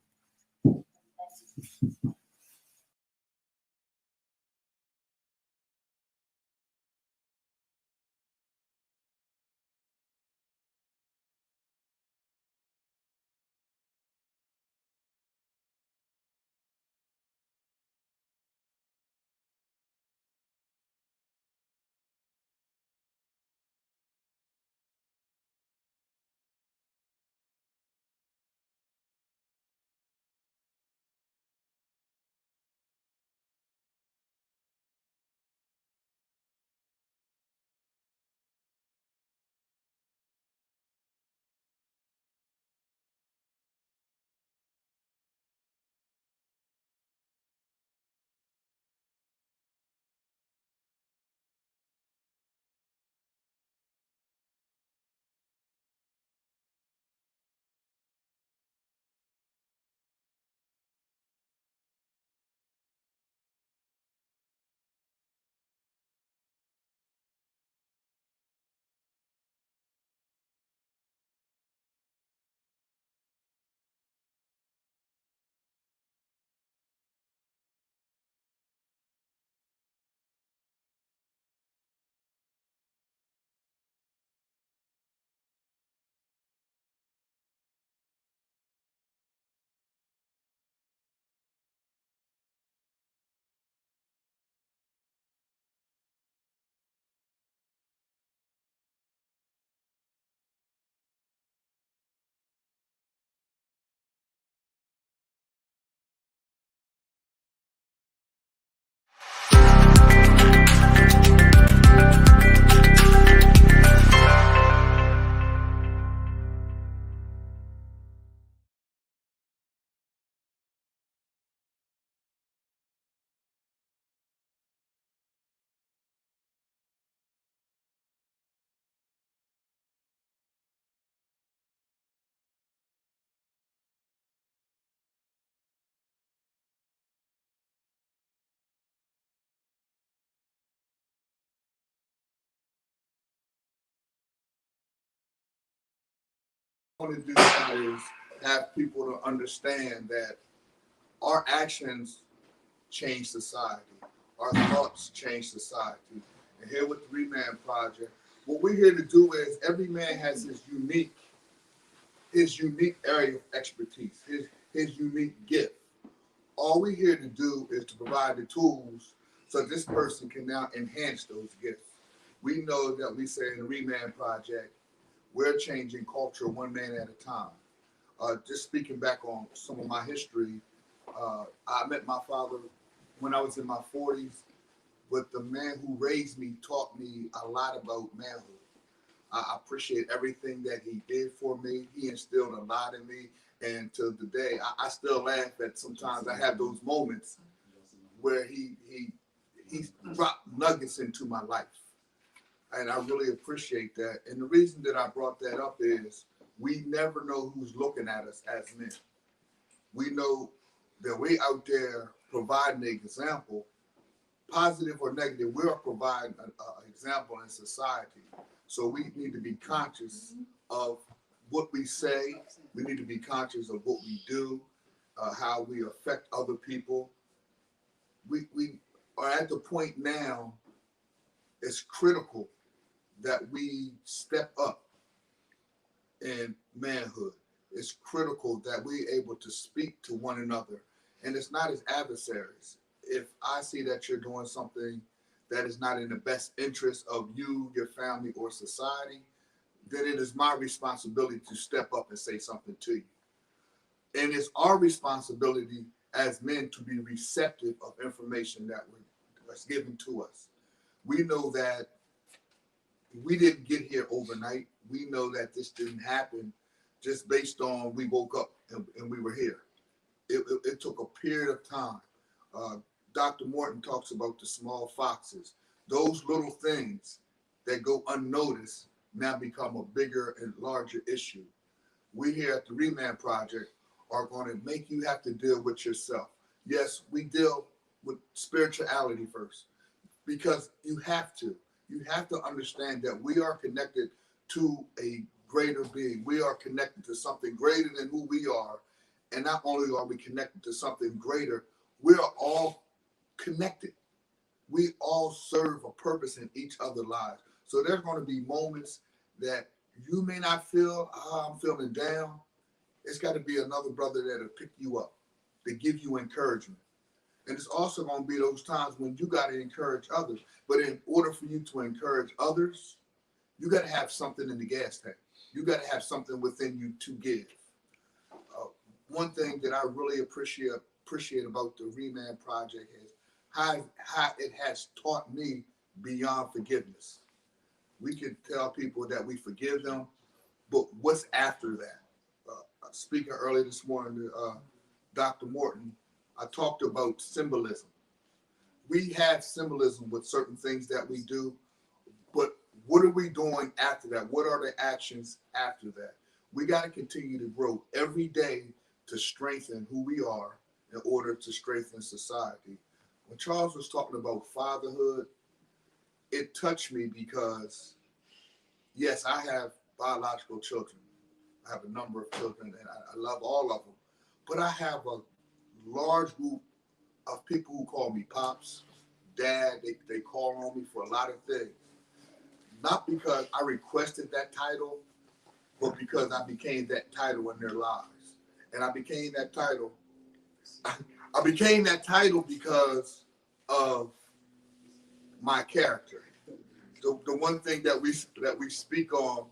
want to do now is have people to understand that our actions change society. Our thoughts change society. And here with the ReManned Project, what we're here to do is every man has his unique area of expertise, his unique gift. All we're here to do is to provide the tools so this person can now enhance those gifts. We know that we say in the ReManned Project, we're changing culture one man at a time. Just speaking back on some of my history, I met my father when I was in my 40s, but the man who raised me taught me a lot about manhood. I appreciate everything that he did for me. He instilled a lot in me. And to the day, I still laugh at sometimes I have those moments where he dropped nuggets into my life. And I really appreciate that. And the reason that I brought that up is we never know who's looking at us as men. We know that we out there providing an example, positive or negative, we are providing an example in society. So we need to be conscious of what we say. We need to be conscious of what we do, how we affect other people. We are at the point now, it's critical that we step up in manhood. It's critical that we're able to speak to one another. And it's not as adversaries. If I see that you're doing something that is not in the best interest of you, your family, or society, then it is my responsibility to step up and say something to you. And it's our responsibility as men to be receptive of information that's given to us. We know that we didn't get here overnight. We know that this didn't happen just based on we woke up and we were here. It took a period of time. Dr. Morton talks about the small foxes. Those little things that go unnoticed now become a bigger and larger issue. We here at the ReManned Project are going to make you have to deal with yourself. Yes, we deal with spirituality first because you have to. You have to understand that we are connected to a greater being. We are connected to something greater than who we are. And not only are we connected to something greater, we are all connected. We all serve a purpose in each other's lives. So there's going to be moments that you may not feel, I'm feeling down. It's got to be another brother that'll pick you up, to give you encouragement. And it's also going to be those times when you got to encourage others. But in order for you to encourage others, you got to have something in the gas tank. You got to have something within you to give. One thing that I really appreciate about the ReManned Project is how it has taught me beyond forgiveness. We can tell people that we forgive them, but what's after that? Speaking earlier this morning to Dr. Morton, I talked about symbolism. We have symbolism with certain things that we do, but what are we doing after that? What are the actions after that? We got to continue to grow every day to strengthen who we are in order to strengthen society. When Charles was talking about fatherhood, it touched me because, yes, I have biological children. I have a number of children, and I love all of them. But I have a large group of people who call me pops, dad. They call on me for a lot of things. Not because I requested that title, but because I became that title in their lives. And I became that title. I became that title because of my character. The one thing that we speak on,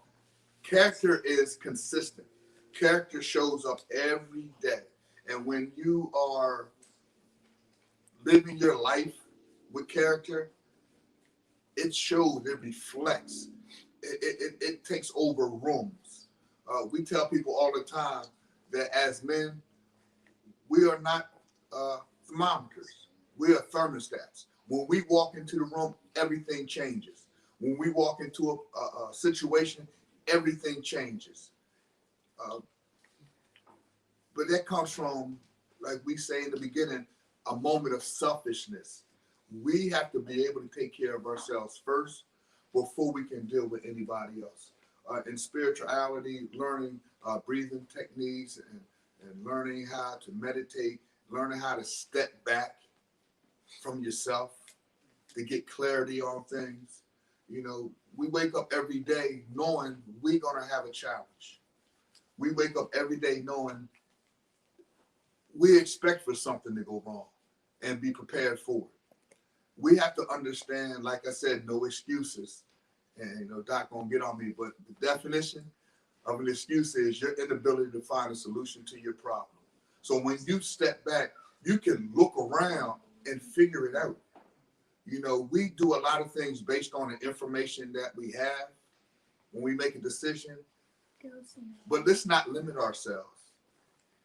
character is consistent. Character shows up every day. And when you are living your life with character, it shows, it reflects. It takes over rooms. We tell people all the time that as men, we are not thermometers. We are thermostats. When we walk into the room, everything changes. When we walk into a situation, everything changes. But that comes from, like we say in the beginning, a moment of selfishness. We have to be able to take care of ourselves first before we can deal with anybody else. in spirituality, learning breathing techniques and learning how to meditate, learning how to step back from yourself to get clarity on things. You know, we wake up every day knowing we're going to have a challenge. We wake up every day knowing we expect for something to go wrong and be prepared for it. We have to understand, like I said, no excuses. And, you know, Doc gonna get on me, but the definition of an excuse is your inability to find a solution to your problem. So when you step back, you can look around and figure it out. You know, we do a lot of things based on the information that we have when we make a decision, but let's not limit ourselves.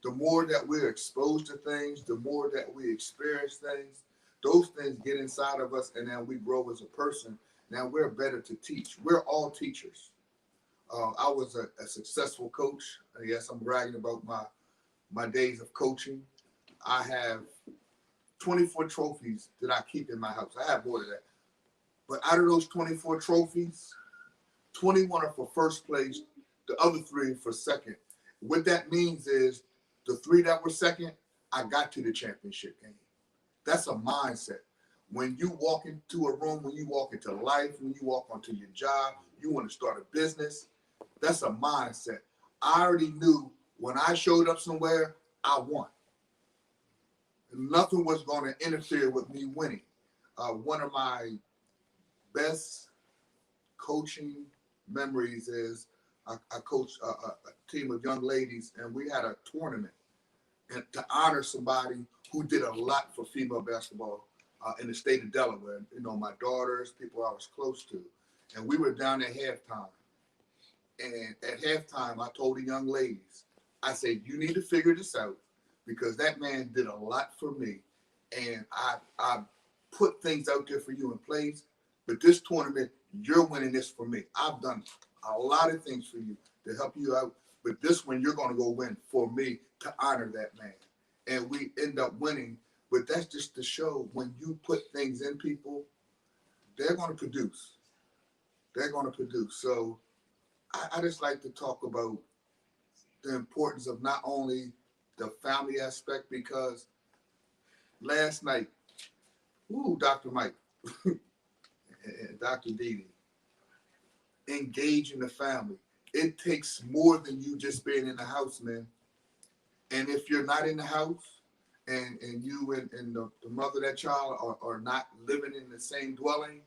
The more that we're exposed to things, the more that we experience things, those things get inside of us, and then we grow as a person. Now we're better to teach. We're all teachers. I was a successful coach. Yes, I'm bragging about my days of coaching. I have 24 trophies that I keep in my house. I have more than that. But out of those 24 trophies, 21 are for first place, the other 3 for second. What that means is the 3 that were second, I got to the championship game. That's a mindset. When you walk into a room, when you walk into life, when you walk onto your job, you want to start a business, that's a mindset. I already knew when I showed up somewhere, I won. Nothing was going to interfere with me winning. One of my best coaching memories is I coached a team of young ladies, and we had a tournament and to honor somebody who did a lot for female basketball in the state of Delaware. You know, my daughters, people I was close to. And we were down at halftime. And at halftime, I told the young ladies, I said, you need to figure this out because that man did a lot for me. And I put things out there for you in place. But this tournament, you're winning this for me. I've done a lot of things for you to help you out. But this one, you're going to go win for me to honor that man. And we end up winning. But that's just to show when you put things in people, they're going to produce. They're going to produce. So I just like to talk about the importance of not only the family aspect, because last night, Dr. Mike and Dr. Dee engage in the family. It takes more than you just being in the house, man. And if you're not in the house and you and the mother of that child are not living in the same dwelling,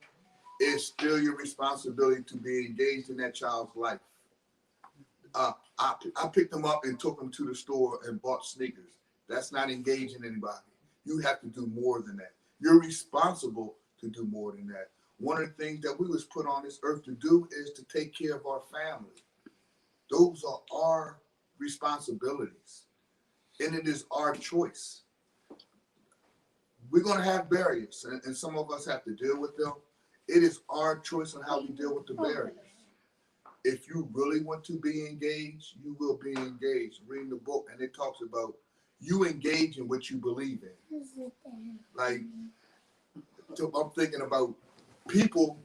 it's still your responsibility to be engaged in that child's life. I picked them up and took them to the store and bought sneakers. That's not engaging anybody. You have to do more than that. You're responsible to do more than that. One of the things that we was put on this earth to do is to take care of our family. Those are our responsibilities. And it is our choice. We're going to have barriers, and some of us have to deal with them. It is our choice on how we deal with the barriers. If you really want to be engaged, you will be engaged. Reading the book, and it talks about you engage in what you believe in. Like, I'm thinking about people.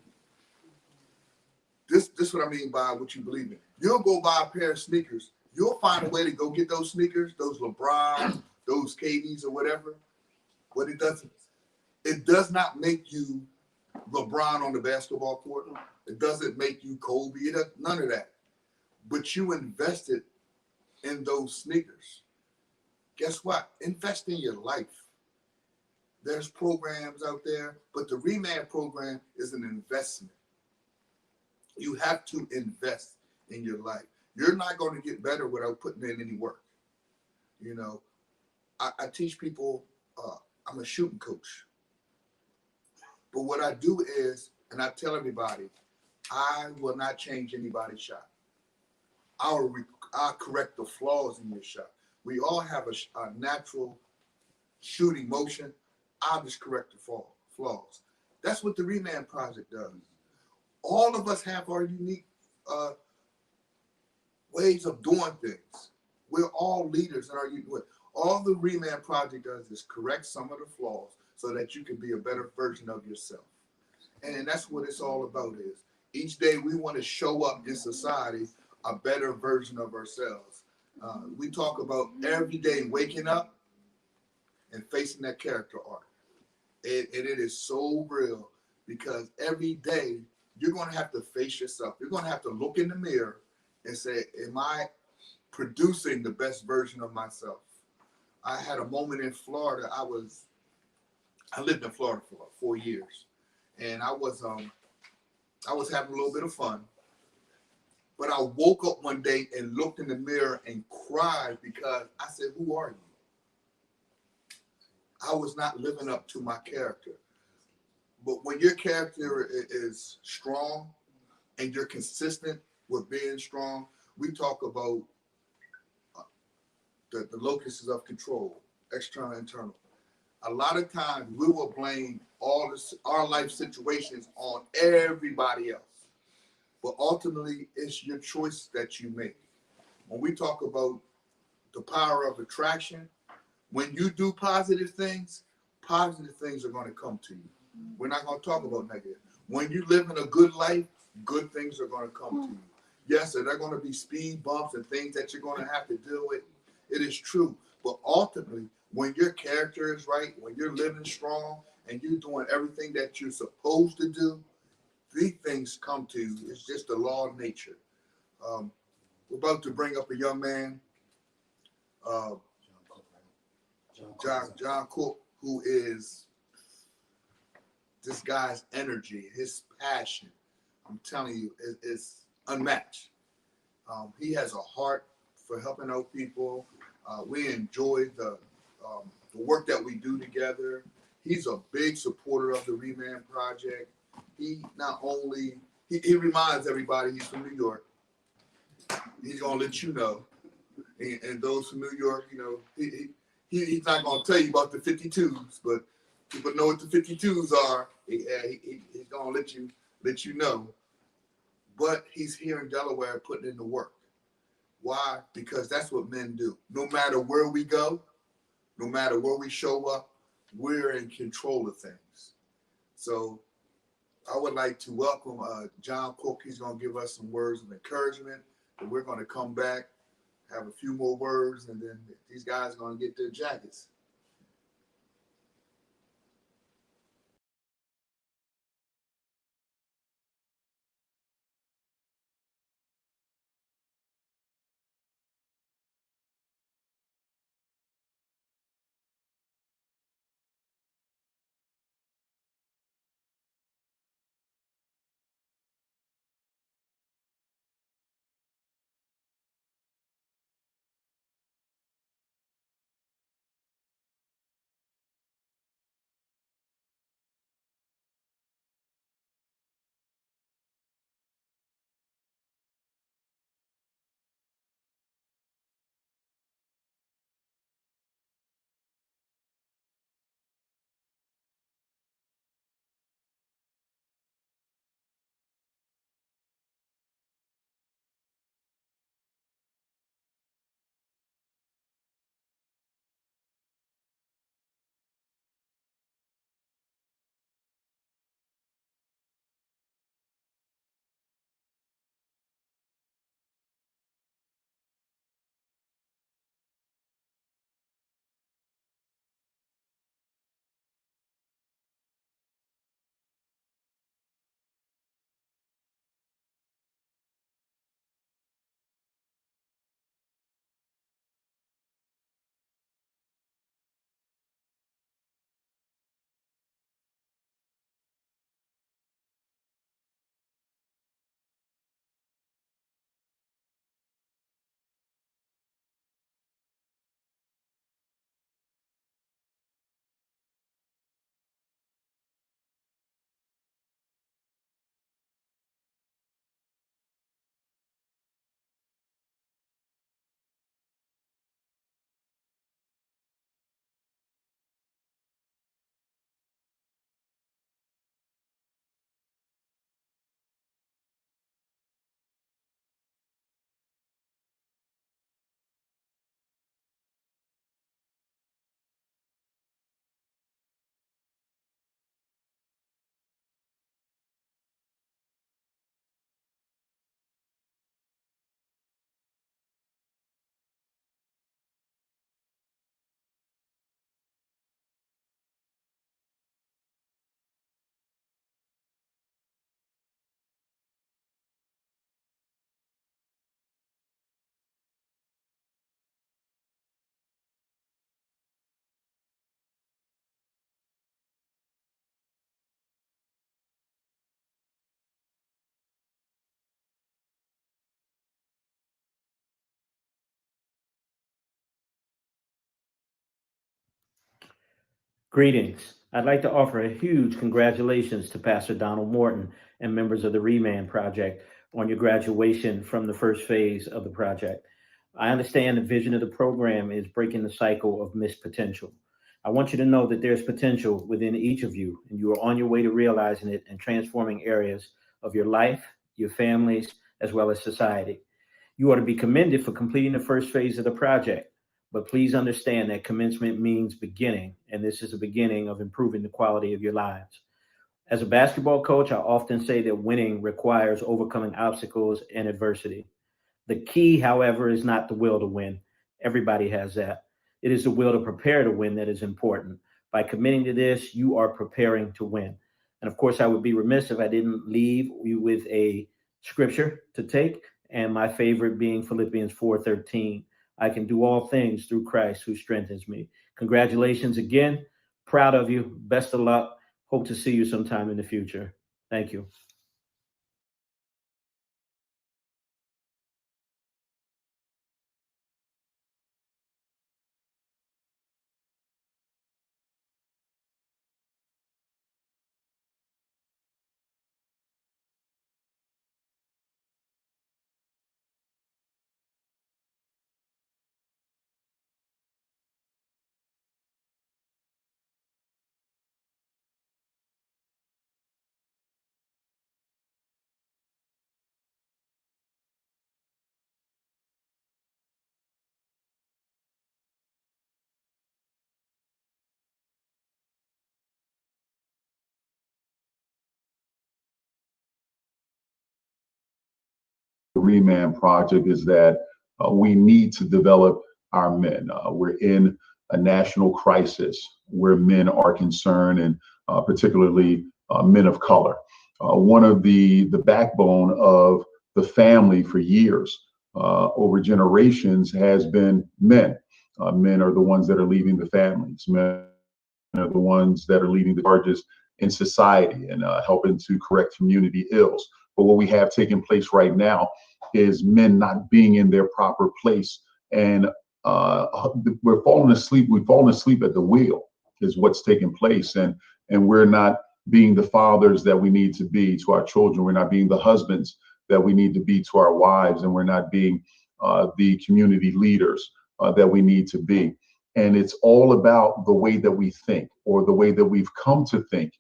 This is what I mean by what you believe in. You'll go buy a pair of sneakers. You'll find a way to go get those sneakers, those LeBron, those KDs or whatever. But it does not make you LeBron on the basketball court. It doesn't make you Kobe. None of that. But you invested in those sneakers. Guess what? Invest in your life. There's programs out there, but the ReManned program is an investment. You have to invest in your life. You're not going to get better without putting in any work. You know, I teach people, I'm a shooting coach. But what I do is, and I tell everybody, I will not change anybody's shot. I'll correct the flaws in your shot. We all have a natural shooting motion. I'll just correct the flaws. That's what the ReManned Project does. All of us have our unique ways of doing things. We're all leaders in our unique way. All the ReManned Project does is correct some of the flaws so that you can be a better version of yourself. And that's what it's all about is Each day we want to show up in society a better version of ourselves. We talk about every day waking up and facing that character arc. And it is so real because every day you're going to have to face yourself. You're going to have to look in the mirror and say, am I producing the best version of myself? I had a moment in Florida. I lived in Florida for about 4 years, and I was having a little bit of fun. But I woke up one day and looked in the mirror and cried because I said, who are you? I was not living up to my character. But when your character is strong and you're consistent with being strong, we talk about the locusts of control, external, internal. A lot of times we will blame our life situations on everybody else. But ultimately, it's your choice that you make. When we talk about the power of attraction, when you do positive things are going to come to you. We're not going to talk about negative. When you live in a good life, good things are going to come to you. Yes, there are going to be speed bumps and things that you're going to have to deal with. It is true. But ultimately, when your character is right, when you're living strong and you're doing everything that you're supposed to do, these things come to you. It's just the law of nature. We're about to bring up a young man, John Cook, who is this guy's energy, his passion. I'm telling you, it's unmatched. He has a heart for helping out people. We enjoy the work that we do together. He's a big supporter of the ReManned project. He not only he reminds everybody he's from New York. He's gonna let you know, and those from New York, you know, he's not gonna tell you about the 52s, but people know what the 52s are. He's gonna let you know. But he's here in Delaware putting in the work. Why? Because that's what men do. No matter where we go, no matter where we show up, we're in control of things. So I would like to welcome John Cook. He's going to give us some words of encouragement. And we're going to come back, have a few more words, and then these guys are going to get their jackets. Greetings. I'd like to offer a huge congratulations to Pastor Donald Morton and members of the ReManned Project on your graduation from the first phase of the project. I understand the vision of the program is breaking the cycle of missed potential. I want you to know that there's potential within each of you, and you are on your way to realizing it and transforming areas of your life, your families, as well as society. You are to be commended for completing the first phase of the project. But please understand that commencement means beginning, and this is the beginning of improving the quality of your lives. As a basketball coach, I often say that winning requires overcoming obstacles and adversity. The key, however, is not the will to win. Everybody has that. It is the will to prepare to win that is important. By committing to this, you are preparing to win. And of course, I would be remiss if I didn't leave you with a scripture to take, and my favorite being Philippians 4:13. I can do all things through Christ who strengthens me. Congratulations again. Proud of you. Best of luck. Hope to see you sometime in the future. Thank you. The ReManned Project is that we need to develop our men. We're in a national crisis where men are concerned, and particularly men of color. One of the backbone of the family for years, over generations, has been men. Men are the ones that are leading the families. Men are the ones that are leading the charges in society and helping to correct community ills. But what we have taking place right now is men not being in their proper place, and we're falling asleep. We've fallen asleep at the wheel, is what's taking place, and we're not being the fathers that we need to be to our children. We're not being the husbands that we need to be to our wives, and we're not being the community leaders that we need to be. And it's all about the way that we think, or the way that we've come to think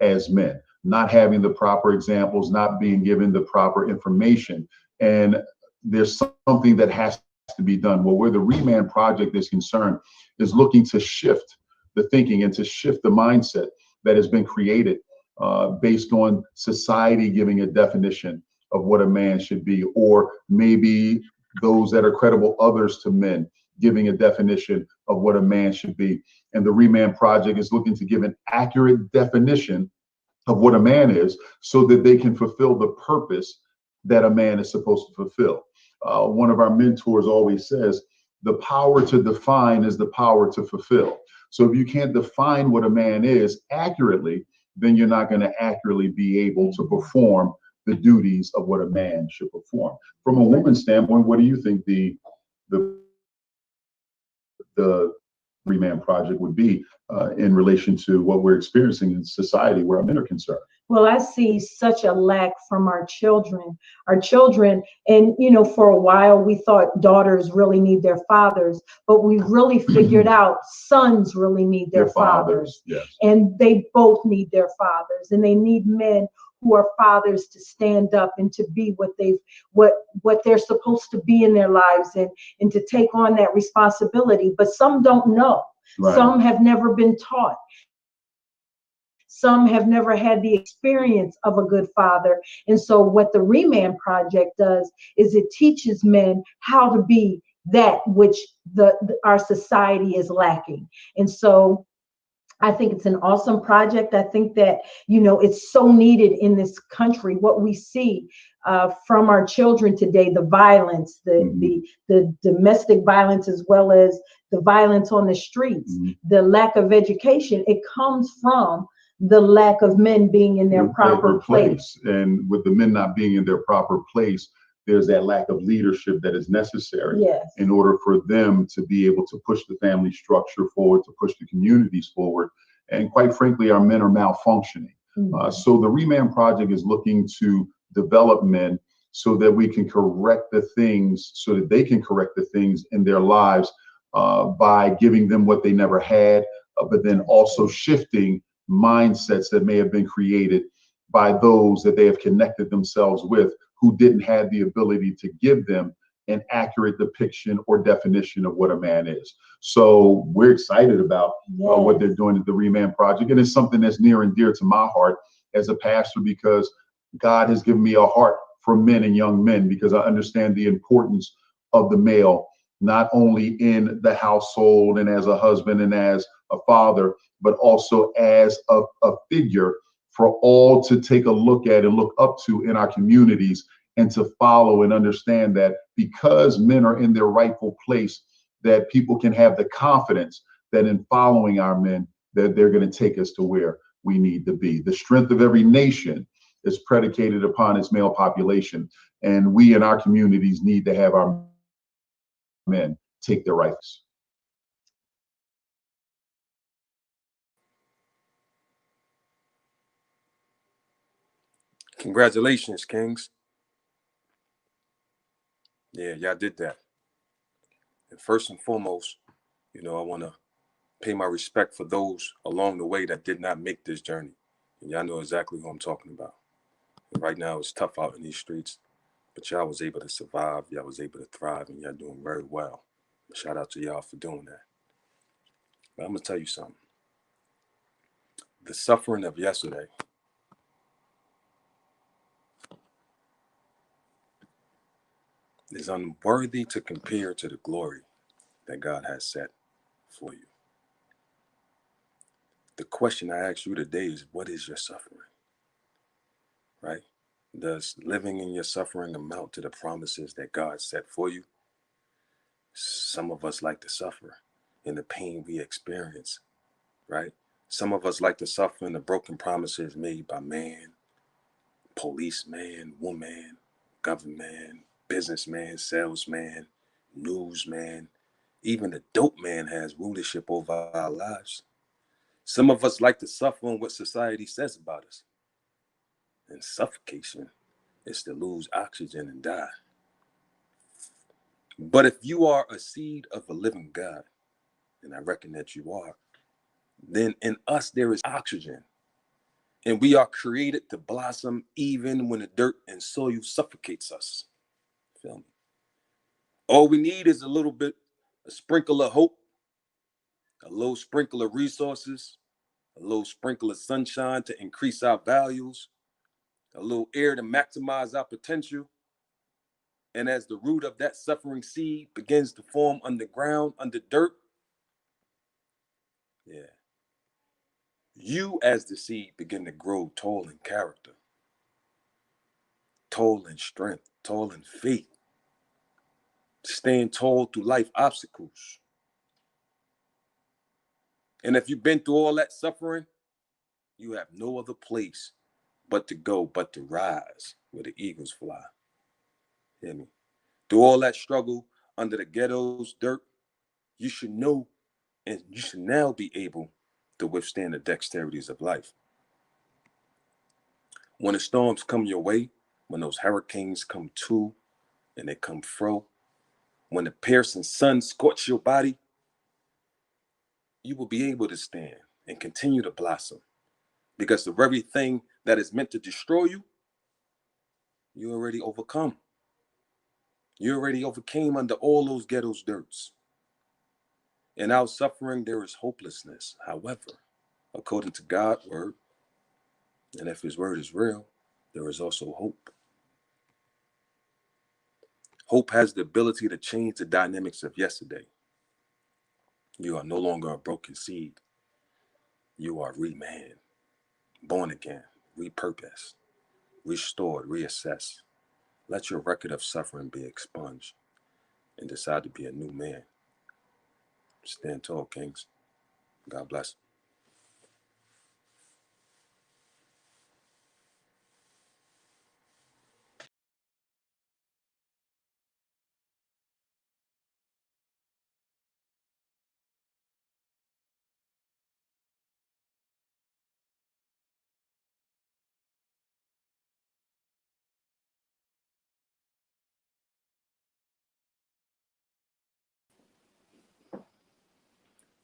as men, not having the proper examples, not being given the proper information. And there's something that has to be done. Well, where the ReManned Project is concerned is looking to shift the thinking and to shift the mindset that has been created based on society giving a definition of what a man should be, or maybe those that are credible others to men giving a definition of what a man should be. And the ReManned Project is looking to give an accurate definition of what a man is, so that they can fulfill the purpose that a man is supposed to fulfill. One of our mentors always says, the power to define is the power to fulfill. So if you can't define what a man is accurately, then you're not going to accurately be able to perform the duties of what a man should perform. From a woman's standpoint, what do you think the ReManned Project would be in relation to what we're experiencing in society where our men are concerned? Well, I see such a lack from our children. And for a while we thought daughters really need their fathers, but we really figured out sons really need their fathers. Yes. And they both need their fathers, and they need men who are fathers to stand up and to be what they're supposed to be in their lives, and to take on that responsibility. But some don't know. Right. Some have never been taught. Some have never had the experience of a good father. And so what the ReManned Project does is it teaches men how to be that which our society is lacking. And so I think it's an awesome project. I think that, it's so needed in this country. What we see from our children today, the violence, the domestic violence, as well as the violence on the streets, the lack of education, it comes from the lack of men being in their proper place. And with the men not being in their proper place, there's that lack of leadership that is necessary in order for them to be able to push the family structure forward, to push the communities forward. And quite frankly, our men are malfunctioning. So the ReManned Project is looking to develop men so that we can correct the things, so that they can correct the things in their lives by giving them what they never had, but then also shifting mindsets that may have been created by those that they have connected themselves with who didn't have the ability to give them an accurate depiction or definition of what a man is. So we're excited about what they're doing at the ReManned Project. And it's something that's near and dear to my heart as a pastor, because God has given me a heart for men and young men, because I understand the importance of the male, not only in the household and as a husband and as a father, but also as a figure for all to take a look at and look up to in our communities, and to follow and understand that because men are in their rightful place, that people can have the confidence that in following our men, that they're going to take us to where we need to be. The strength of every nation is predicated upon its male population, and we in our communities need to have our men take their rights. Congratulations, Kings. Yeah, y'all did that. And first and foremost, I want to pay my respect for those along the way that did not make this journey. And y'all know exactly who I'm talking about. And right now, it's tough out in these streets, but y'all was able to survive. Y'all was able to thrive, and y'all doing very well. Shout out to y'all for doing that. But I'm going to tell you something. The suffering of yesterday is unworthy to compare to the glory that God has set for you. The question I ask you today is, what is your suffering? Right? Does living in your suffering amount to the promises that God set for you? Some of us like to suffer in the pain we experience, right? Some of us like to suffer in the broken promises made by man, policeman, woman, government, businessman, salesman, newsman. Even the dope man has rulership over our lives. Some of us like to suffer on what society says about us. And suffocation is to lose oxygen and die. But if you are a seed of a living God, and I reckon that you are, then in us there is oxygen. And we are created to blossom even when the dirt and soil suffocates us. Feel me? All we need is a sprinkle of hope, a little sprinkle of resources, a little sprinkle of sunshine to increase our values, a little air to maximize our potential. And as the root of that suffering seed begins to form underground, under dirt, yeah, you as the seed begin to grow tall in character, tall in strength, tall in faith, staying tall through life obstacles. And if you've been through all that suffering, you have no other place but to go, but to rise where the eagles fly. Hear me? Through all that struggle under the ghetto's dirt, you should know and you should now be able to withstand the dexterities of life. When the storms come your way, when those hurricanes come to and they come fro, when the piercing sun scorches your body, you will be able to stand and continue to blossom, because the very thing that is meant to destroy you, you already overcome. You already overcame under all those ghetto's dirts. In our suffering, there is hopelessness. However, according to God's word, and if his word is real, there is also hope. Hope has the ability to change the dynamics of yesterday. You are no longer a broken seed. You are ReManned, born again, repurposed, restored, reassessed. Let your record of suffering be expunged and decide to be a new man. Stand tall, Kings. God bless.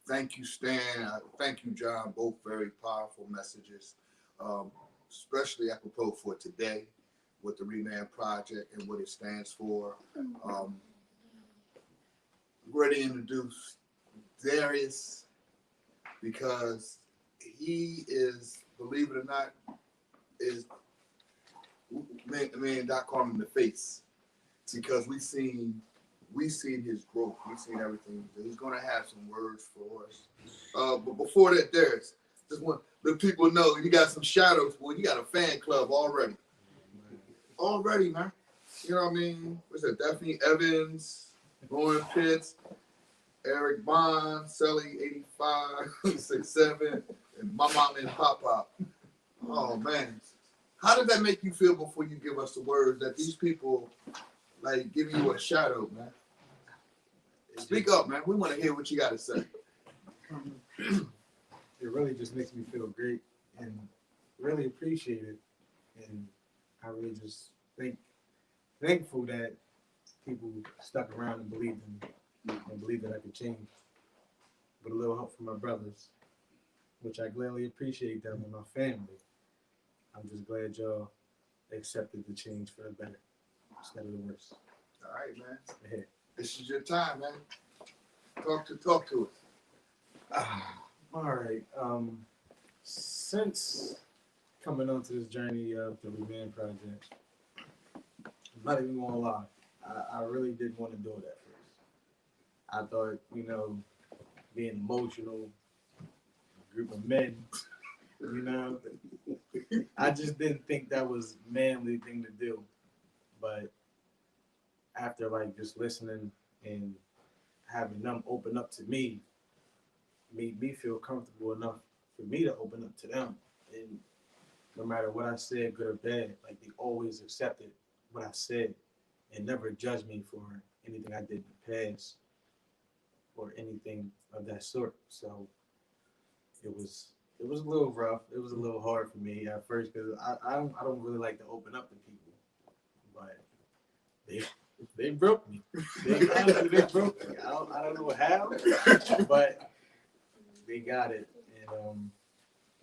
Thank you, Stan. Thank you, John. Both very powerful messages, especially apropos for today with the ReManned Project and what it stands for. Ready to introduce Darius because he is, believe it or not, is man, Doc called him the face because we seen his growth, we seen everything. He's gonna have some words for us. But before that, Darius, just want let people know you got some shout outs, boy. You got a fan club already. Already, man. You know what I mean? What's that? Daphne Evans, Lauren Pitts, Eric Bond, Sally 8567, and my mom and Pop Pop. Oh man. How did that make you feel before you give us the words that these people like give you a shout out, man? Speak up, man. We want to hear what you got to say. It really just makes me feel great and really appreciate it. And I really just thankful that people stuck around and believed in me and believed that I could change. With a little help from my brothers, which I gladly appreciate them and my family. I'm just glad y'all accepted the change for the better instead of the worse. All right, man. Ahead. This is your time, man. Talk to us. All right. Since coming onto this journey of the ReManned Project, I'm not even gonna lie, I really didn't want to do it at first. I thought, being emotional, a group of men, I just didn't think that was a manly thing to do. But after just listening and having them open up to me, made me feel comfortable enough for me to open up to them. And no matter what I said, good or bad, they always accepted what I said and never judged me for anything I did in the past or anything of that sort. So it was a little rough. It was a little hard for me at first because I don't really like to open up to people, but they broke me. They broke me. I don't know how, but they got it. And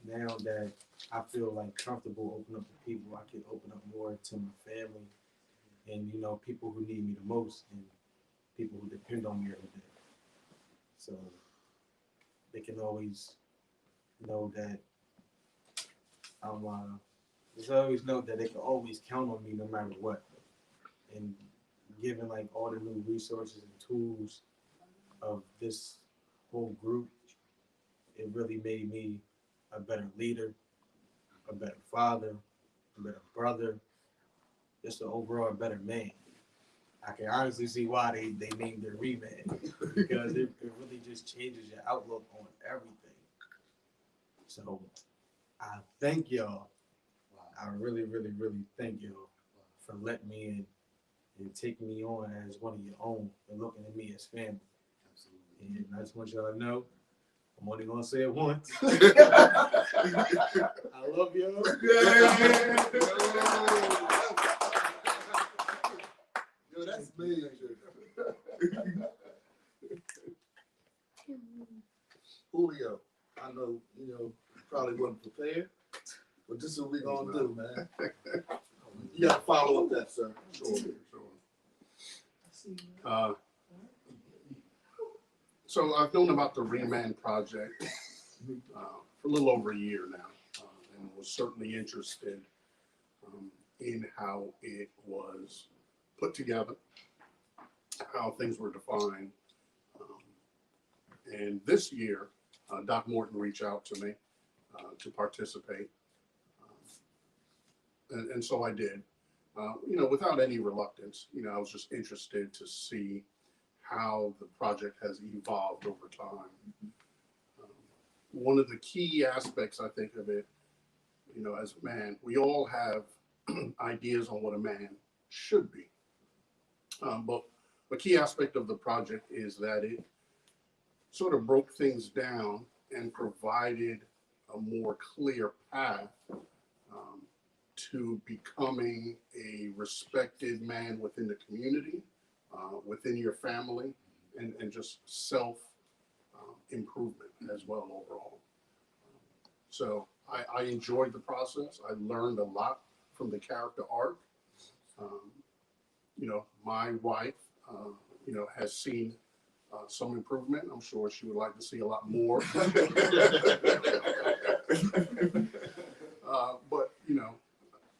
now that I feel comfortable opening up to people, I can open up more to my family and people who need me the most and people who depend on me every day. So they can always know that just always know that they can always count on me no matter what. And given all the new resources and tools of this whole group, it really made me a better leader, a better father, a better brother, just an overall better man. I can honestly see why they named it ReManned because it really just changes your outlook on everything. So I thank y'all. I really, really, really thank y'all for letting me in and taking me on as one of your own and looking at me as family. And I just want y'all to know, I'm only gonna say it once. I love y'all. Yo, that's major. Julio, I know, probably wasn't prepared, but this is what we're gonna do, man. You gotta follow up that, sir. Sure. So I've known about the ReManned Project for a little over a year now, and was certainly interested in how it was put together, how things were defined. And this year, Doc Morton reached out to me to participate. And so I did, without any reluctance. I was just interested to see how the project has evolved over time. One of the key aspects, I think, of it, as a man, we all have ideas on what a man should be. But a key aspect of the project is that it sort of broke things down and provided a more clear path to becoming a respected man within the community, within your family, and just self improvement as well overall. So I enjoyed the process. I learned a lot from the character arc. You know, my wife, you know, has seen some improvement. I'm sure she would like to see a lot more. But, you know,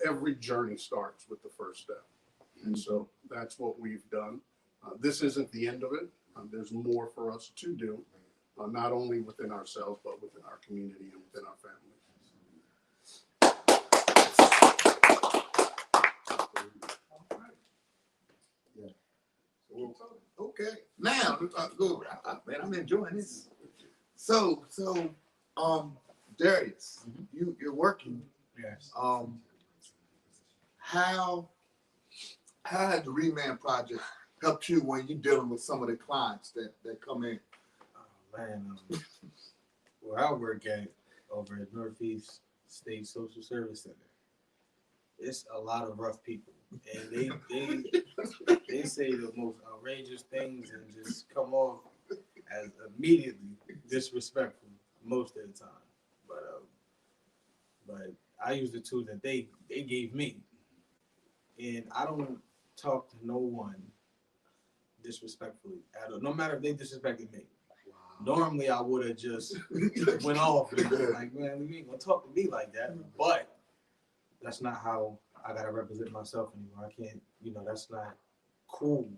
every journey starts with the first step. And so that's what we've done. This isn't the end of it. There's more for us to do, not only within ourselves, but within our community and within our family. Okay, now good. Man, I'm enjoying this. So, Darius, you're working. Yes. How has the ReManned project helped you when you're dealing with some of the clients that come in? Oh, man, where I work at over at Northeast State Social Service Center, it's a lot of rough people, and they say the most outrageous things and just come off as immediately disrespectful most of the time. But I use the tools that they gave me, and I don't talk to no one disrespectfully at all, no matter if they disrespected me. Normally I would have just went off and been like, man, you ain't gonna talk to me like that. But that's not how I gotta represent myself anymore. I can't, you know, that's not cool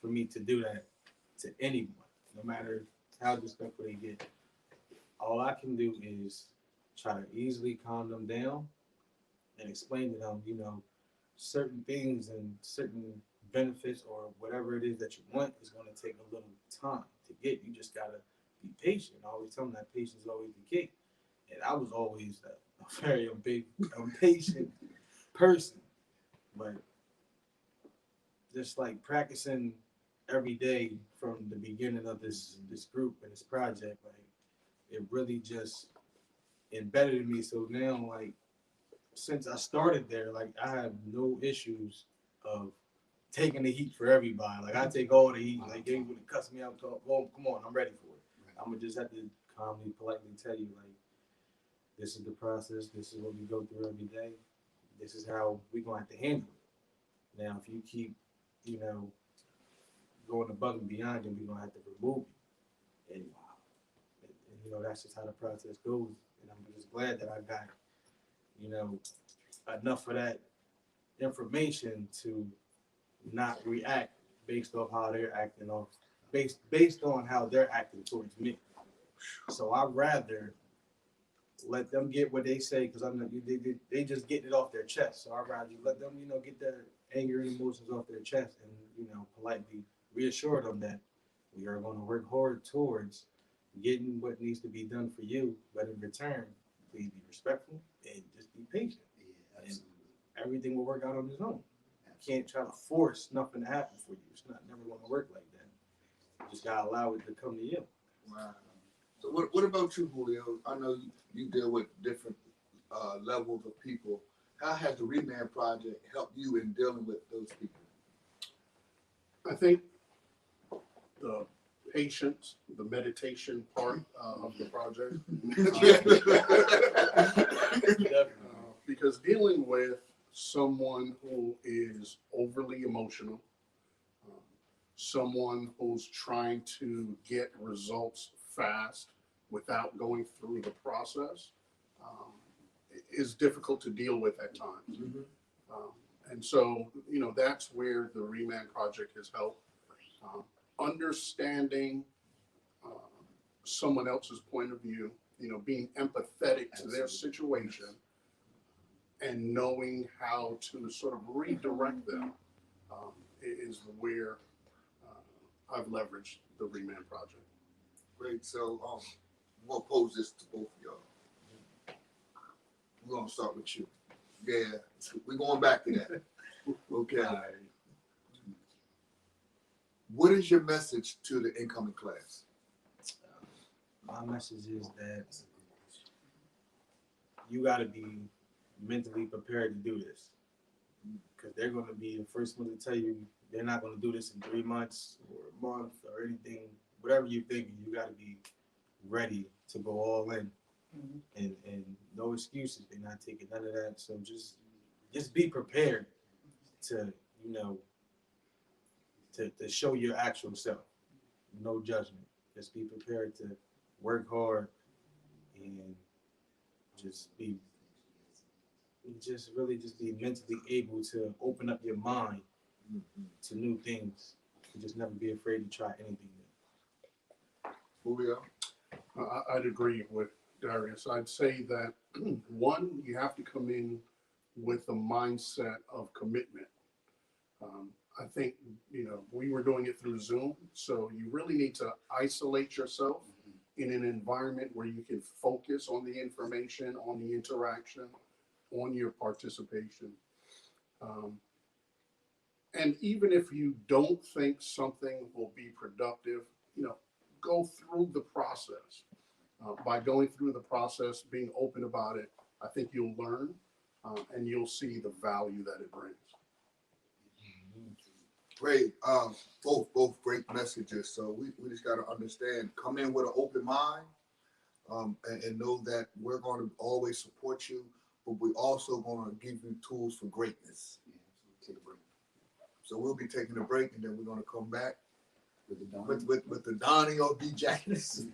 for me to do that to anyone, no matter how disrespectful they get. All I can do is try to easily calm them down and explain to them, you know, certain things and certain benefits or whatever it is that you want is going to take a little time to get. You just got to be patient. I always tell them that patience is always the key. And I was always a very impatient person. But just like practicing every day from the beginning of this group and this project, like it really just embedded in me. So now, like, since I started there, like I have no issues of taking the heat for everybody. Like I take all the heat. Like they would cuss me out. Well, come on, I'm ready for it. I'm gonna just have to calmly, politely tell you, like, this is the process. This is what we go through every day. This is how we gonna have to handle it. Now, if you keep, you know, going above and beyond, then we gonna have to remove you. And you know, that's just how the process goes. And I'm just glad that I got, you know, enough of that information to not react based off how they're acting off, based on how they're acting towards me. So I'd rather let them get what they say, because I know they just getting it off their chest. So I'd rather let them, you know, get their anger and emotions off their chest, and, you know, politely reassure them that we are going to work hard towards getting what needs to be done for you, but in return, please be respectful and just be patient. Yeah, and everything will work out on its own. You can't try to force nothing to happen for you. It's never going to work like that. You just gotta allow it to come to you. Wow. So what about you, Julio? I know you deal with different levels of people. How has the ReManned project helped you in dealing with those people? I think the patience, the meditation part of the project. Because dealing with someone who is overly emotional, someone who's trying to get results fast without going through the process, is difficult to deal with at times. And so, you know, that's where the ReManned project has helped. Understanding someone else's point of view, you know, being empathetic to their situation and knowing how to sort of redirect them is where I've leveraged the ReManned project. Great. So I'm gonna pose this to both of y'all. We're gonna start with you. Yeah, we're going back to that. Okay. What is your message to the incoming class? My message is that you got to be mentally prepared to do this, because they're going to be the first one to tell you they're not going to do this in 3 months or a month or anything. Whatever you're thinking, you got to be ready to go all in, and no excuses. They're not taking none of that. So just be prepared to, you know, to show your actual self. No judgment. Just be prepared to work hard and just be just be mentally able to open up your mind to new things. And just never be afraid to try anything new. Julio? I'd agree with Darius. I'd say that one, you have to come in with a mindset of commitment. I think, you know, we were doing it through Zoom, so you really need to isolate yourself in an environment where you can focus on the information, on the interaction, on your participation. And even if you don't think something will be productive, you know, go through the process. By going through the process, being open about it, I think you'll learn and you'll see the value that it brings. Great. Both great messages. So we just got to understand, come in with an open mind, and know that we're going to always support you, but we're also going to give you tools for greatness. Take a break. So we'll be taking a break, and then we're going to come back With the Don. with the Donnie or B. Jackson.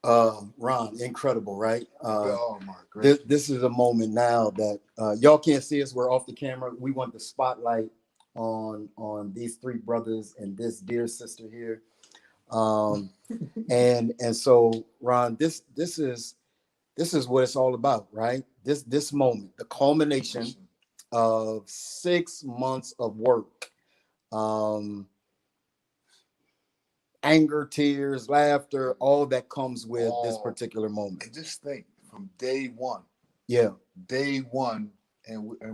Ron, incredible, right? Oh my gracious. This is a moment now that y'all can't see us. We're off the camera. We want the spotlight on these three brothers and this dear sister here. And so Ron, this is what it's all about, right? This moment, the culmination of 6 months of work, anger, tears, laughter, all that comes with this particular moment. And just think, from day one, Yeah, and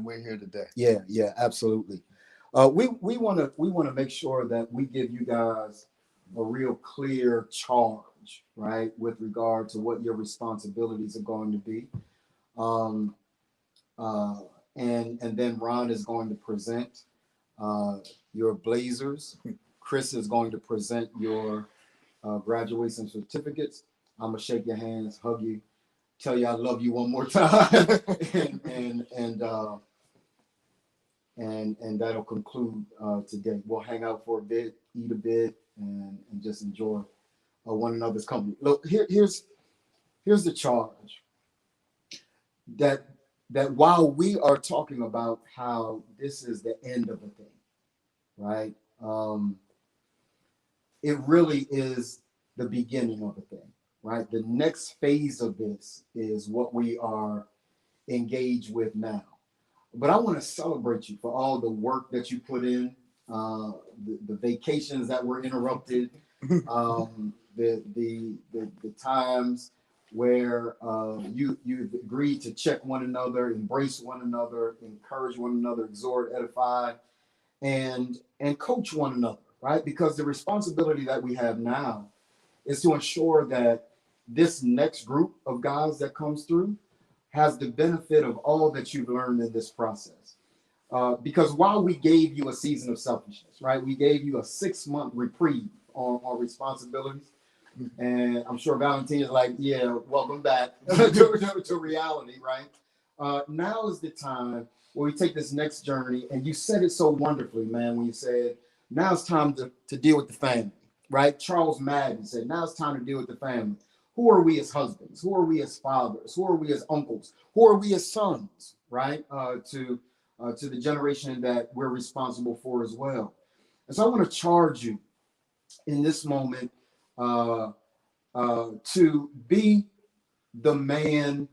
we're here today. yeah, absolutely. We want to make sure that we give you guys a real clear charge, right, with regard to what your responsibilities are going to be. And then Ron is going to present your blazers. Chris is going to present your graduation certificates. I'm gonna shake your hands, hug you, tell you I love you one more time, and that'll conclude today. We'll hang out for a bit, eat a bit, and just enjoy one another's company. Look, here's the charge. That while we are talking about how this is the end of a thing, right? It really is the beginning of a thing, right? The next phase of this is what we are engaged with now. But I want to celebrate you for all the work that you put in, the vacations that were interrupted, the times where you've agreed to check one another, embrace one another, encourage one another, exhort, edify, and coach one another, right? Because the responsibility that we have now is to ensure that this next group of guys that comes through has the benefit of all that you've learned in this process. Because while we gave you a season of selfishness, right? We gave you a 6-month reprieve on responsibilities. And I'm sure Valentine is like, yeah, welcome back to reality, right? Now is the time where we take this next journey, and you said it so wonderfully, man, when you said, now it's time to deal with the family, right? Charles Madden said, now it's time to deal with the family. Who are we as husbands? Who are we as fathers? Who are we as uncles? Who are we as sons, right? To the generation that we're responsible for as well. And so I want to charge you in this moment to be the man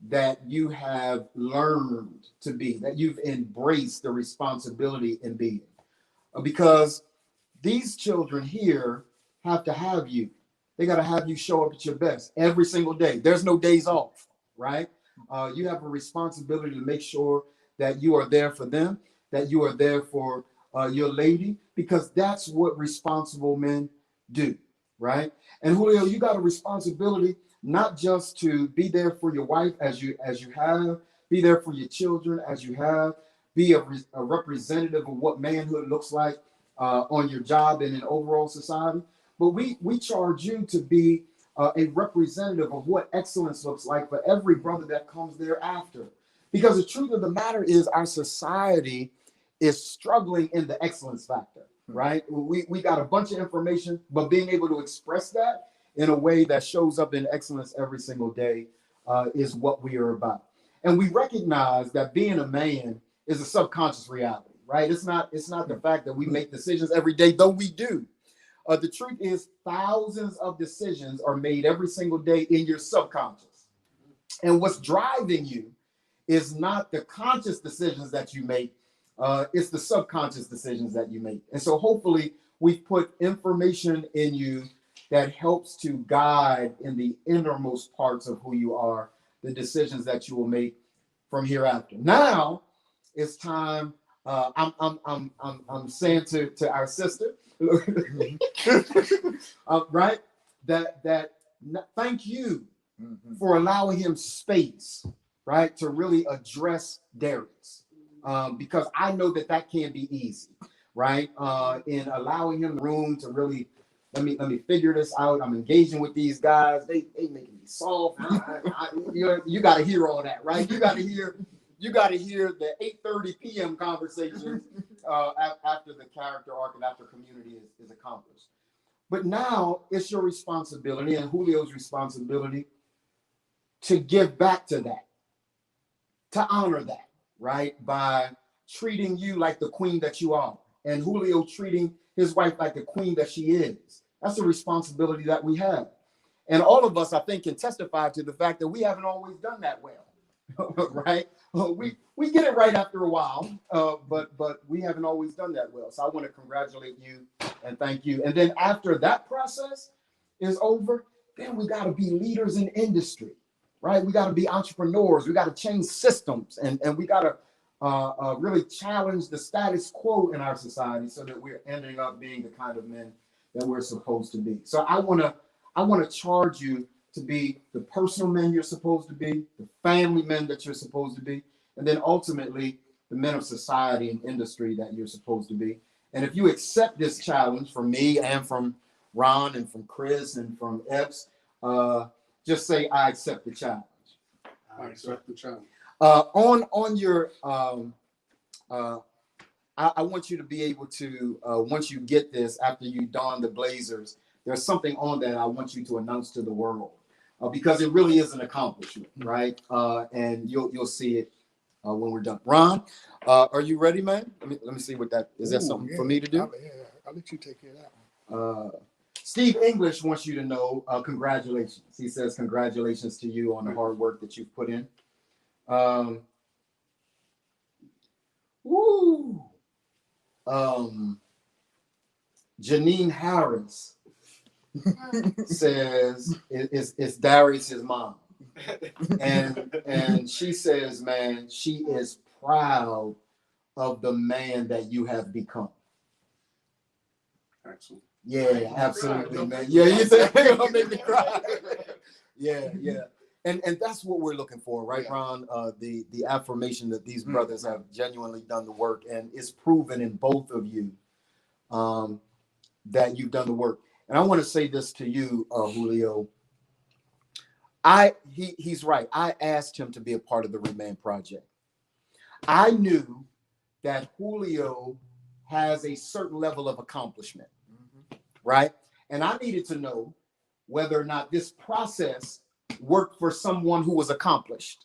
that you have learned to be, that you've embraced the responsibility in being. Because these children here have to have you. They got to have you show up at your best every single day. There's no days off, right? You have a responsibility to make sure that you are there for them, that you are there for your lady, because that's what responsible men do, right? And Julio, you got a responsibility not just to be there for your wife as you have, be there for your children as you have, be a representative of what manhood looks like on your job and in overall society. But we charge you to be a representative of what excellence looks like for every brother that comes thereafter. Because the truth of the matter is our society is struggling in the excellence factor, right? We got a bunch of information, but being able to express that in a way that shows up in excellence every single day is what we are about. And we recognize that being a man is a subconscious reality, right? It's not the fact that we make decisions every day, though we do. The truth is thousands of decisions are made every single day in your subconscious. And what's driving you is not the conscious decisions that you make, it's the subconscious decisions that you make. And so hopefully we've put information in you that helps to guide in the innermost parts of who you are, the decisions that you will make from hereafter. Now it's time. I'm saying to our sister, right? That thank you for allowing him space, right, to really address Darius, because I know that can be easy, right? In allowing him room to really let me figure this out. I'm engaging with these guys. They making me soft. You got to hear all that, right? You got to hear the 8:30 p.m. conversations after the character arc and after community is accomplished. But now it's your responsibility and Julio's responsibility to give back to that, to honor that, right? By treating you like the queen that you are, and Julio treating his wife like the queen that she is. That's a responsibility that we have. And all of us, I think, can testify to the fact that we haven't always done that well, right? We get it right after a while, but we haven't always done that well. So I want to congratulate you and thank you. And then after that process is over, then we got to be leaders in industry, right? We got to be entrepreneurs. We got to change systems, and we got to really challenge the status quo in our society so that we're ending up being the kind of men that we're supposed to be. So I want to charge you to be the personal men you're supposed to be, the family men that you're supposed to be, and then ultimately the men of society and industry that you're supposed to be. And if you accept this challenge from me and from Ron and from Chris and from Epps, just say, I accept the challenge. I accept the challenge. On your, I want you to be able to, once you get this, after you don the blazers, there's something on that I want you to announce to the world, because it really is an accomplishment, right? And you'll see it when we're done. Ron, are you ready, man? Let me see what that is. That something for me to do? I'll let you take care of that one. Steve English wants you to know, congratulations. He says congratulations to you on the hard work that you've put in. Janine Harris says it's Darius's mom, and she says, man, she is proud of the man that you have become. Excellent. Yeah, absolutely, man. Yeah, you said you're gonna make me cry. Yeah. And that's what we're looking for, right, Ron? The affirmation that these brothers have genuinely done the work, and it's proven in both of you that you've done the work. And I want to say this to you, Julio. He's right. I asked him to be a part of the ReManned project. I knew that Julio has a certain level of accomplishment, right? And I needed to know whether or not this process worked for someone who was accomplished.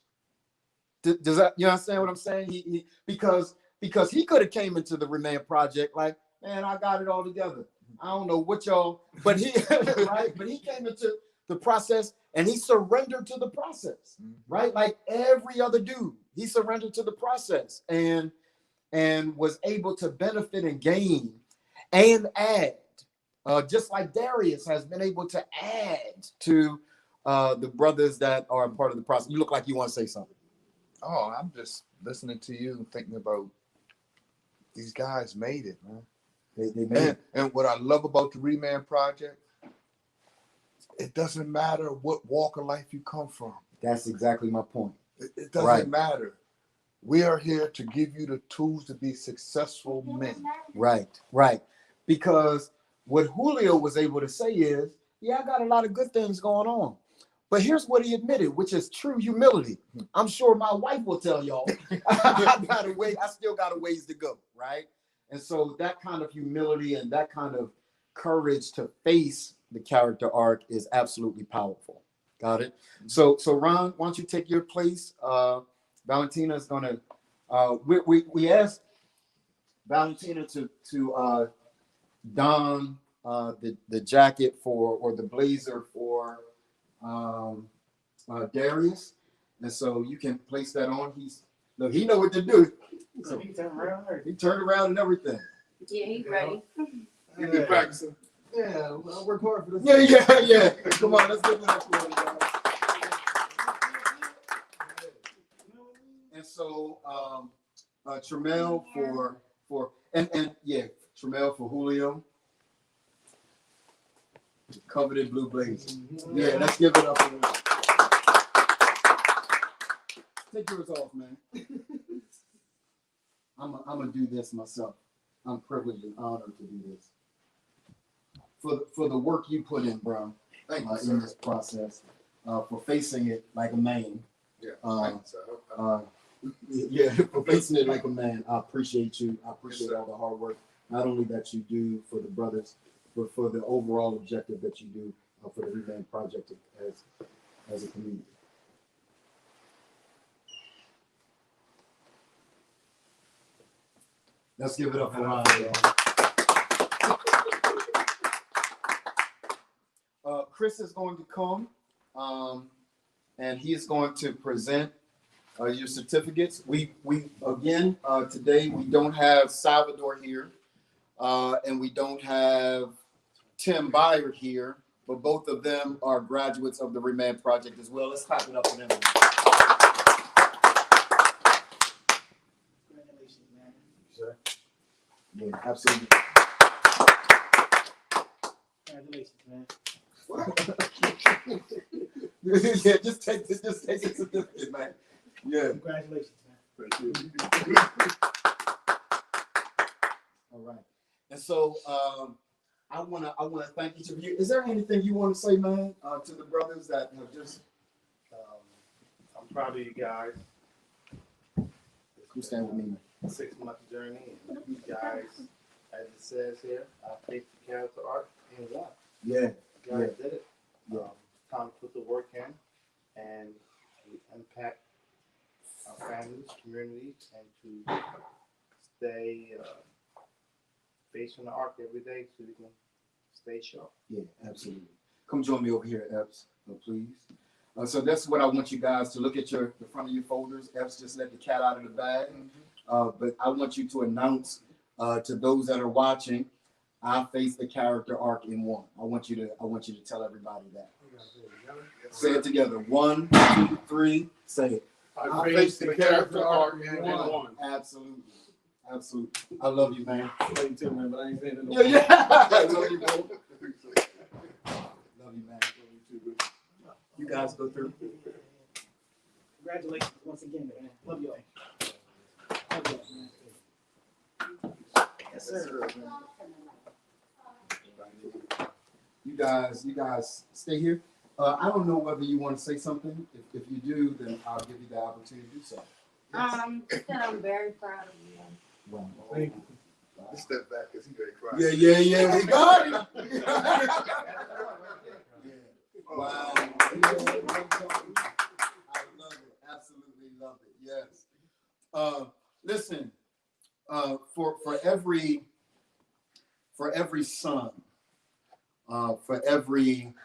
Does that, you understand what I'm saying? He because he could have came into the ReManned project like, man, I got it all together. I don't know what y'all, but he right, but he came into the process and he surrendered to the process, right? Like every other dude, he surrendered to the process and was able to benefit and gain and add, just like Darius has been able to add to the brothers that are a part of the process. You look like you want to say something. Oh, I'm just listening to you and thinking about these guys made it, man. They made it. And what I love about the ReManned project, it doesn't matter what walk of life you come from. That's exactly my point. It doesn't matter. We are here to give you the tools to be successful men. Right. Because what Julio was able to say is, yeah, I got a lot of good things going on. But here's what he admitted, which is true humility. I'm sure my wife will tell y'all, I still got a ways to go, right? And so that kind of humility and that kind of courage to face the character arc is absolutely powerful. Got it? So Ron, why don't you take your place? Valentina is gonna. We asked Valentina to don the jacket or the blazer for Darius, and so you can place that on. He know what to do. So he turned around and everything. Yeah, he's ready. You be practicing. Yeah, I work hard for this. Yeah. Come on, let's give it up for him, guys. And so Tremel for Tremel for Julio. Coveted blue blazer. Yeah, let's give it up for him. Take yours off, man. I'm gonna do this myself. I'm privileged and honored to do this. For the work you put in, bro, in this process, for facing it like a man. For facing it like a man. I appreciate you. I appreciate all the hard work, not only that you do for the brothers, for the overall objective that you do for the ReManned project as a community. Let's give it up for Ron. Chris is going to come, and he is going to present your certificates. We again today we don't have Salvador here, and we don't have Tim Byard here, but both of them are graduates of the ReManned project as well. Let's clap it up for them. Congratulations, man. Sir. Yeah, absolutely. Congratulations, man. Yeah, just take the certificate, man. Yeah. Congratulations, man. Thank you. All right. And so I wanna thank each of you. Is there anything you want to say, man, to the brothers that have just I'm proud of you guys. you stand with me, man? 6-month journey, and you guys, as it says here, faced the character arc and won. Yeah. You guys did it. Yeah. Time to put the work in and to impact our families, communities, and to stay facing the arc every day so we can stay sharp. Yeah, absolutely. Come join me over here, Epps, please. So that's what I want you guys to look at the front of your folders. Epps just let the cat out of the bag. But I want you to announce to those that are watching, I faced the character arc in one. I want you to tell everybody that. Say it together. 1, 2, 3. Say it. I faced the character arc and won. Absolutely. Absolutely. I love you, man. Love you too, man, but I ain't saying it no Yeah, yeah. I love you, bro. Love you, man. You guys go through. Congratulations once again, man. Love y'all. Love y'all, man. Yes, sir. You guys stay here. I don't know whether you want to say something. If you do, then I'll give you the opportunity to do so. That I'm very proud of you. Wow. Thank you. Just step back because he ready to cry. Yeah. We got it. Yeah. Wow. I love it. Absolutely love it. Yes. Listen. For every son, for every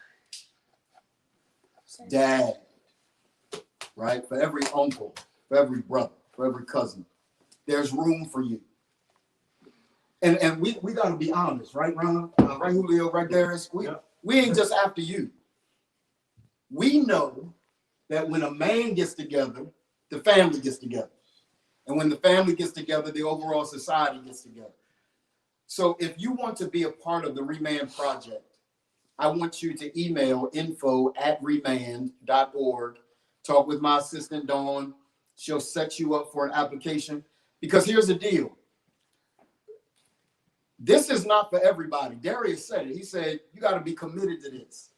dad, right? For every uncle, for every brother, for every cousin, there's room for you. And we got to be honest, right, Ron? Right, Julio, right there. We ain't just after you. We know that when a man gets together, the family gets together. And when the family gets together, the overall society gets together. So if you want to be a part of the ReManned project, I want you to email info@remanned.org. Talk with my assistant, Dawn. She'll set you up for an application. Because here's the deal. This is not for everybody. Darius said it. He said, you got to be committed to this.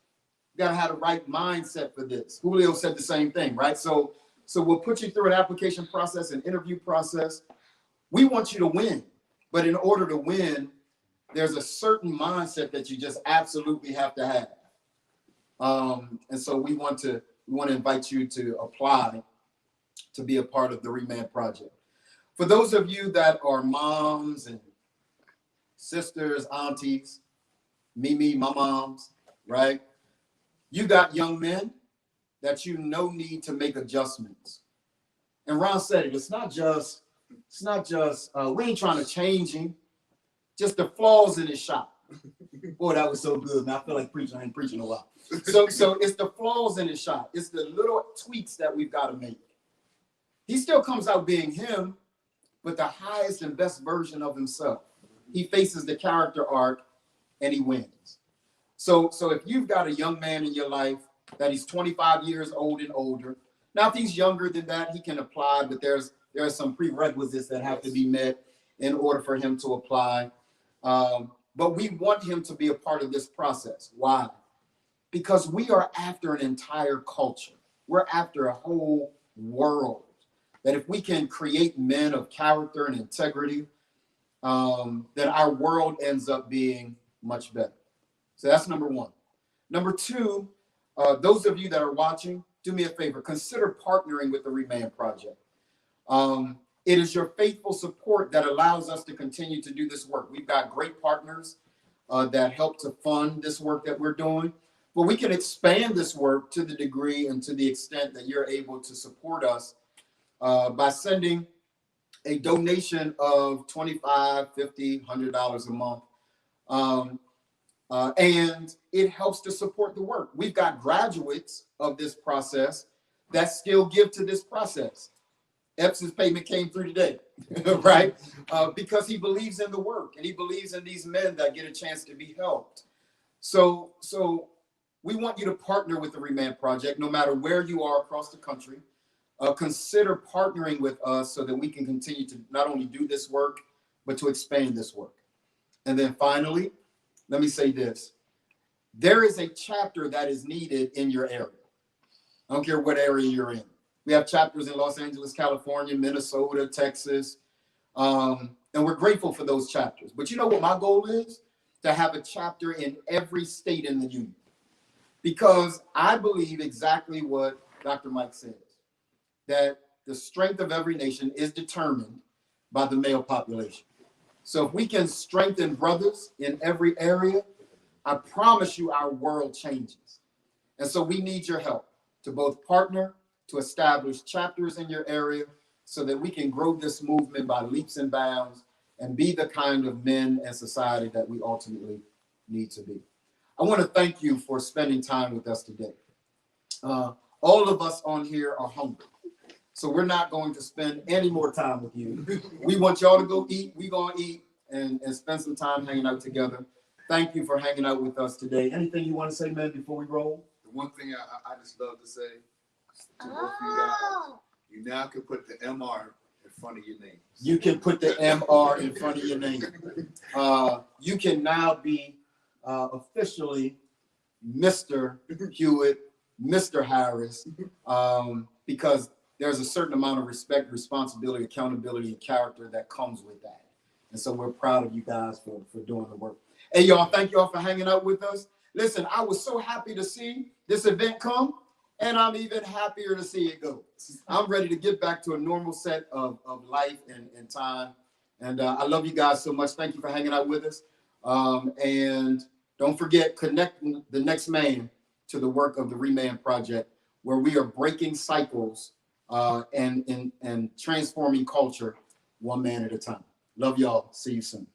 You got to have the right mindset for this. Julio said the same thing, right? So we'll put you through an application process, an interview process. We want you to win. But in order to win, there's a certain mindset that you just absolutely have to have. And so we want to invite you to apply to be a part of the ReManned project. For those of you that are moms and sisters, aunties, me, my moms, right? You got young men that you know need to make adjustments. And Ron said it, it's not just we ain't trying to change him, just the flaws in his shot. Boy, that was so good. Now I feel like preaching. I ain't preaching a lot. So it's the flaws in his shot. It's the little tweaks that we've got to make. He still comes out being him, but the highest and best version of himself. He faces the character arc and he wins. So if you've got a young man in your life that he's 25 years old and older, now if he's younger than that, he can apply, but there are some prerequisites that have to be met in order for him to apply. But we want him to be a part of this process. Why? Because we are after an entire culture. We're after a whole world. That if we can create men of character and integrity, then our world ends up being much better. So that's number one. Number two, those of you that are watching, do me a favor, consider partnering with the ReManned Project. It is your faithful support that allows us to continue to do this work. We've got great partners that help to fund this work that we're doing, but we can expand this work to the degree and to the extent that you're able to support us by sending a donation of $25, $50, $100 a month. And it helps to support the work. We've got graduates of this process that still give to this process. Epson's payment came through today, right? Because he believes in the work and he believes in these men that get a chance to be helped. So we want you to partner with the ReManned Project, no matter where you are across the country. Consider partnering with us so that we can continue to not only do this work, but to expand this work. And then finally, let me say this. There is a chapter that is needed in your area. I don't care what area you're in. We have chapters in Los Angeles, California, Minnesota, Texas. And we're grateful for those chapters. But you know what my goal is? To have a chapter in every state in the union. Because I believe exactly what Dr. Mike says, that the strength of every nation is determined by the male population. So if we can strengthen brothers in every area, I promise you our world changes. And so we need your help to both partner, to establish chapters in your area so that we can grow this movement by leaps and bounds and be the kind of men and society that we ultimately need to be. I want to thank you for spending time with us today. All of us on here are hungry. So we're not going to spend any more time with you. We want y'all to go eat. We're going to eat and spend some time hanging out together. Thank you for hanging out with us today. Anything you want to say, man, before we roll? The one thing I just love to say to both of you guys, you now can put the MR in front of your name. You can put the MR in front of your name. You can now be officially Mr. Hewitt, Mr. Harris, because there's a certain amount of respect, responsibility, accountability, and character that comes with that. And so we're proud of you guys for doing the work. Hey, y'all, thank y'all for hanging out with us. Listen, I was so happy to see this event come, and I'm even happier to see it go. I'm ready to get back to a normal set of life and time. And I love you guys so much. Thank you for hanging out with us. And don't forget, connect the next man to the work of the ReManned Project, where we are breaking cycles and transforming culture one man at a time. Love y'all. See you soon.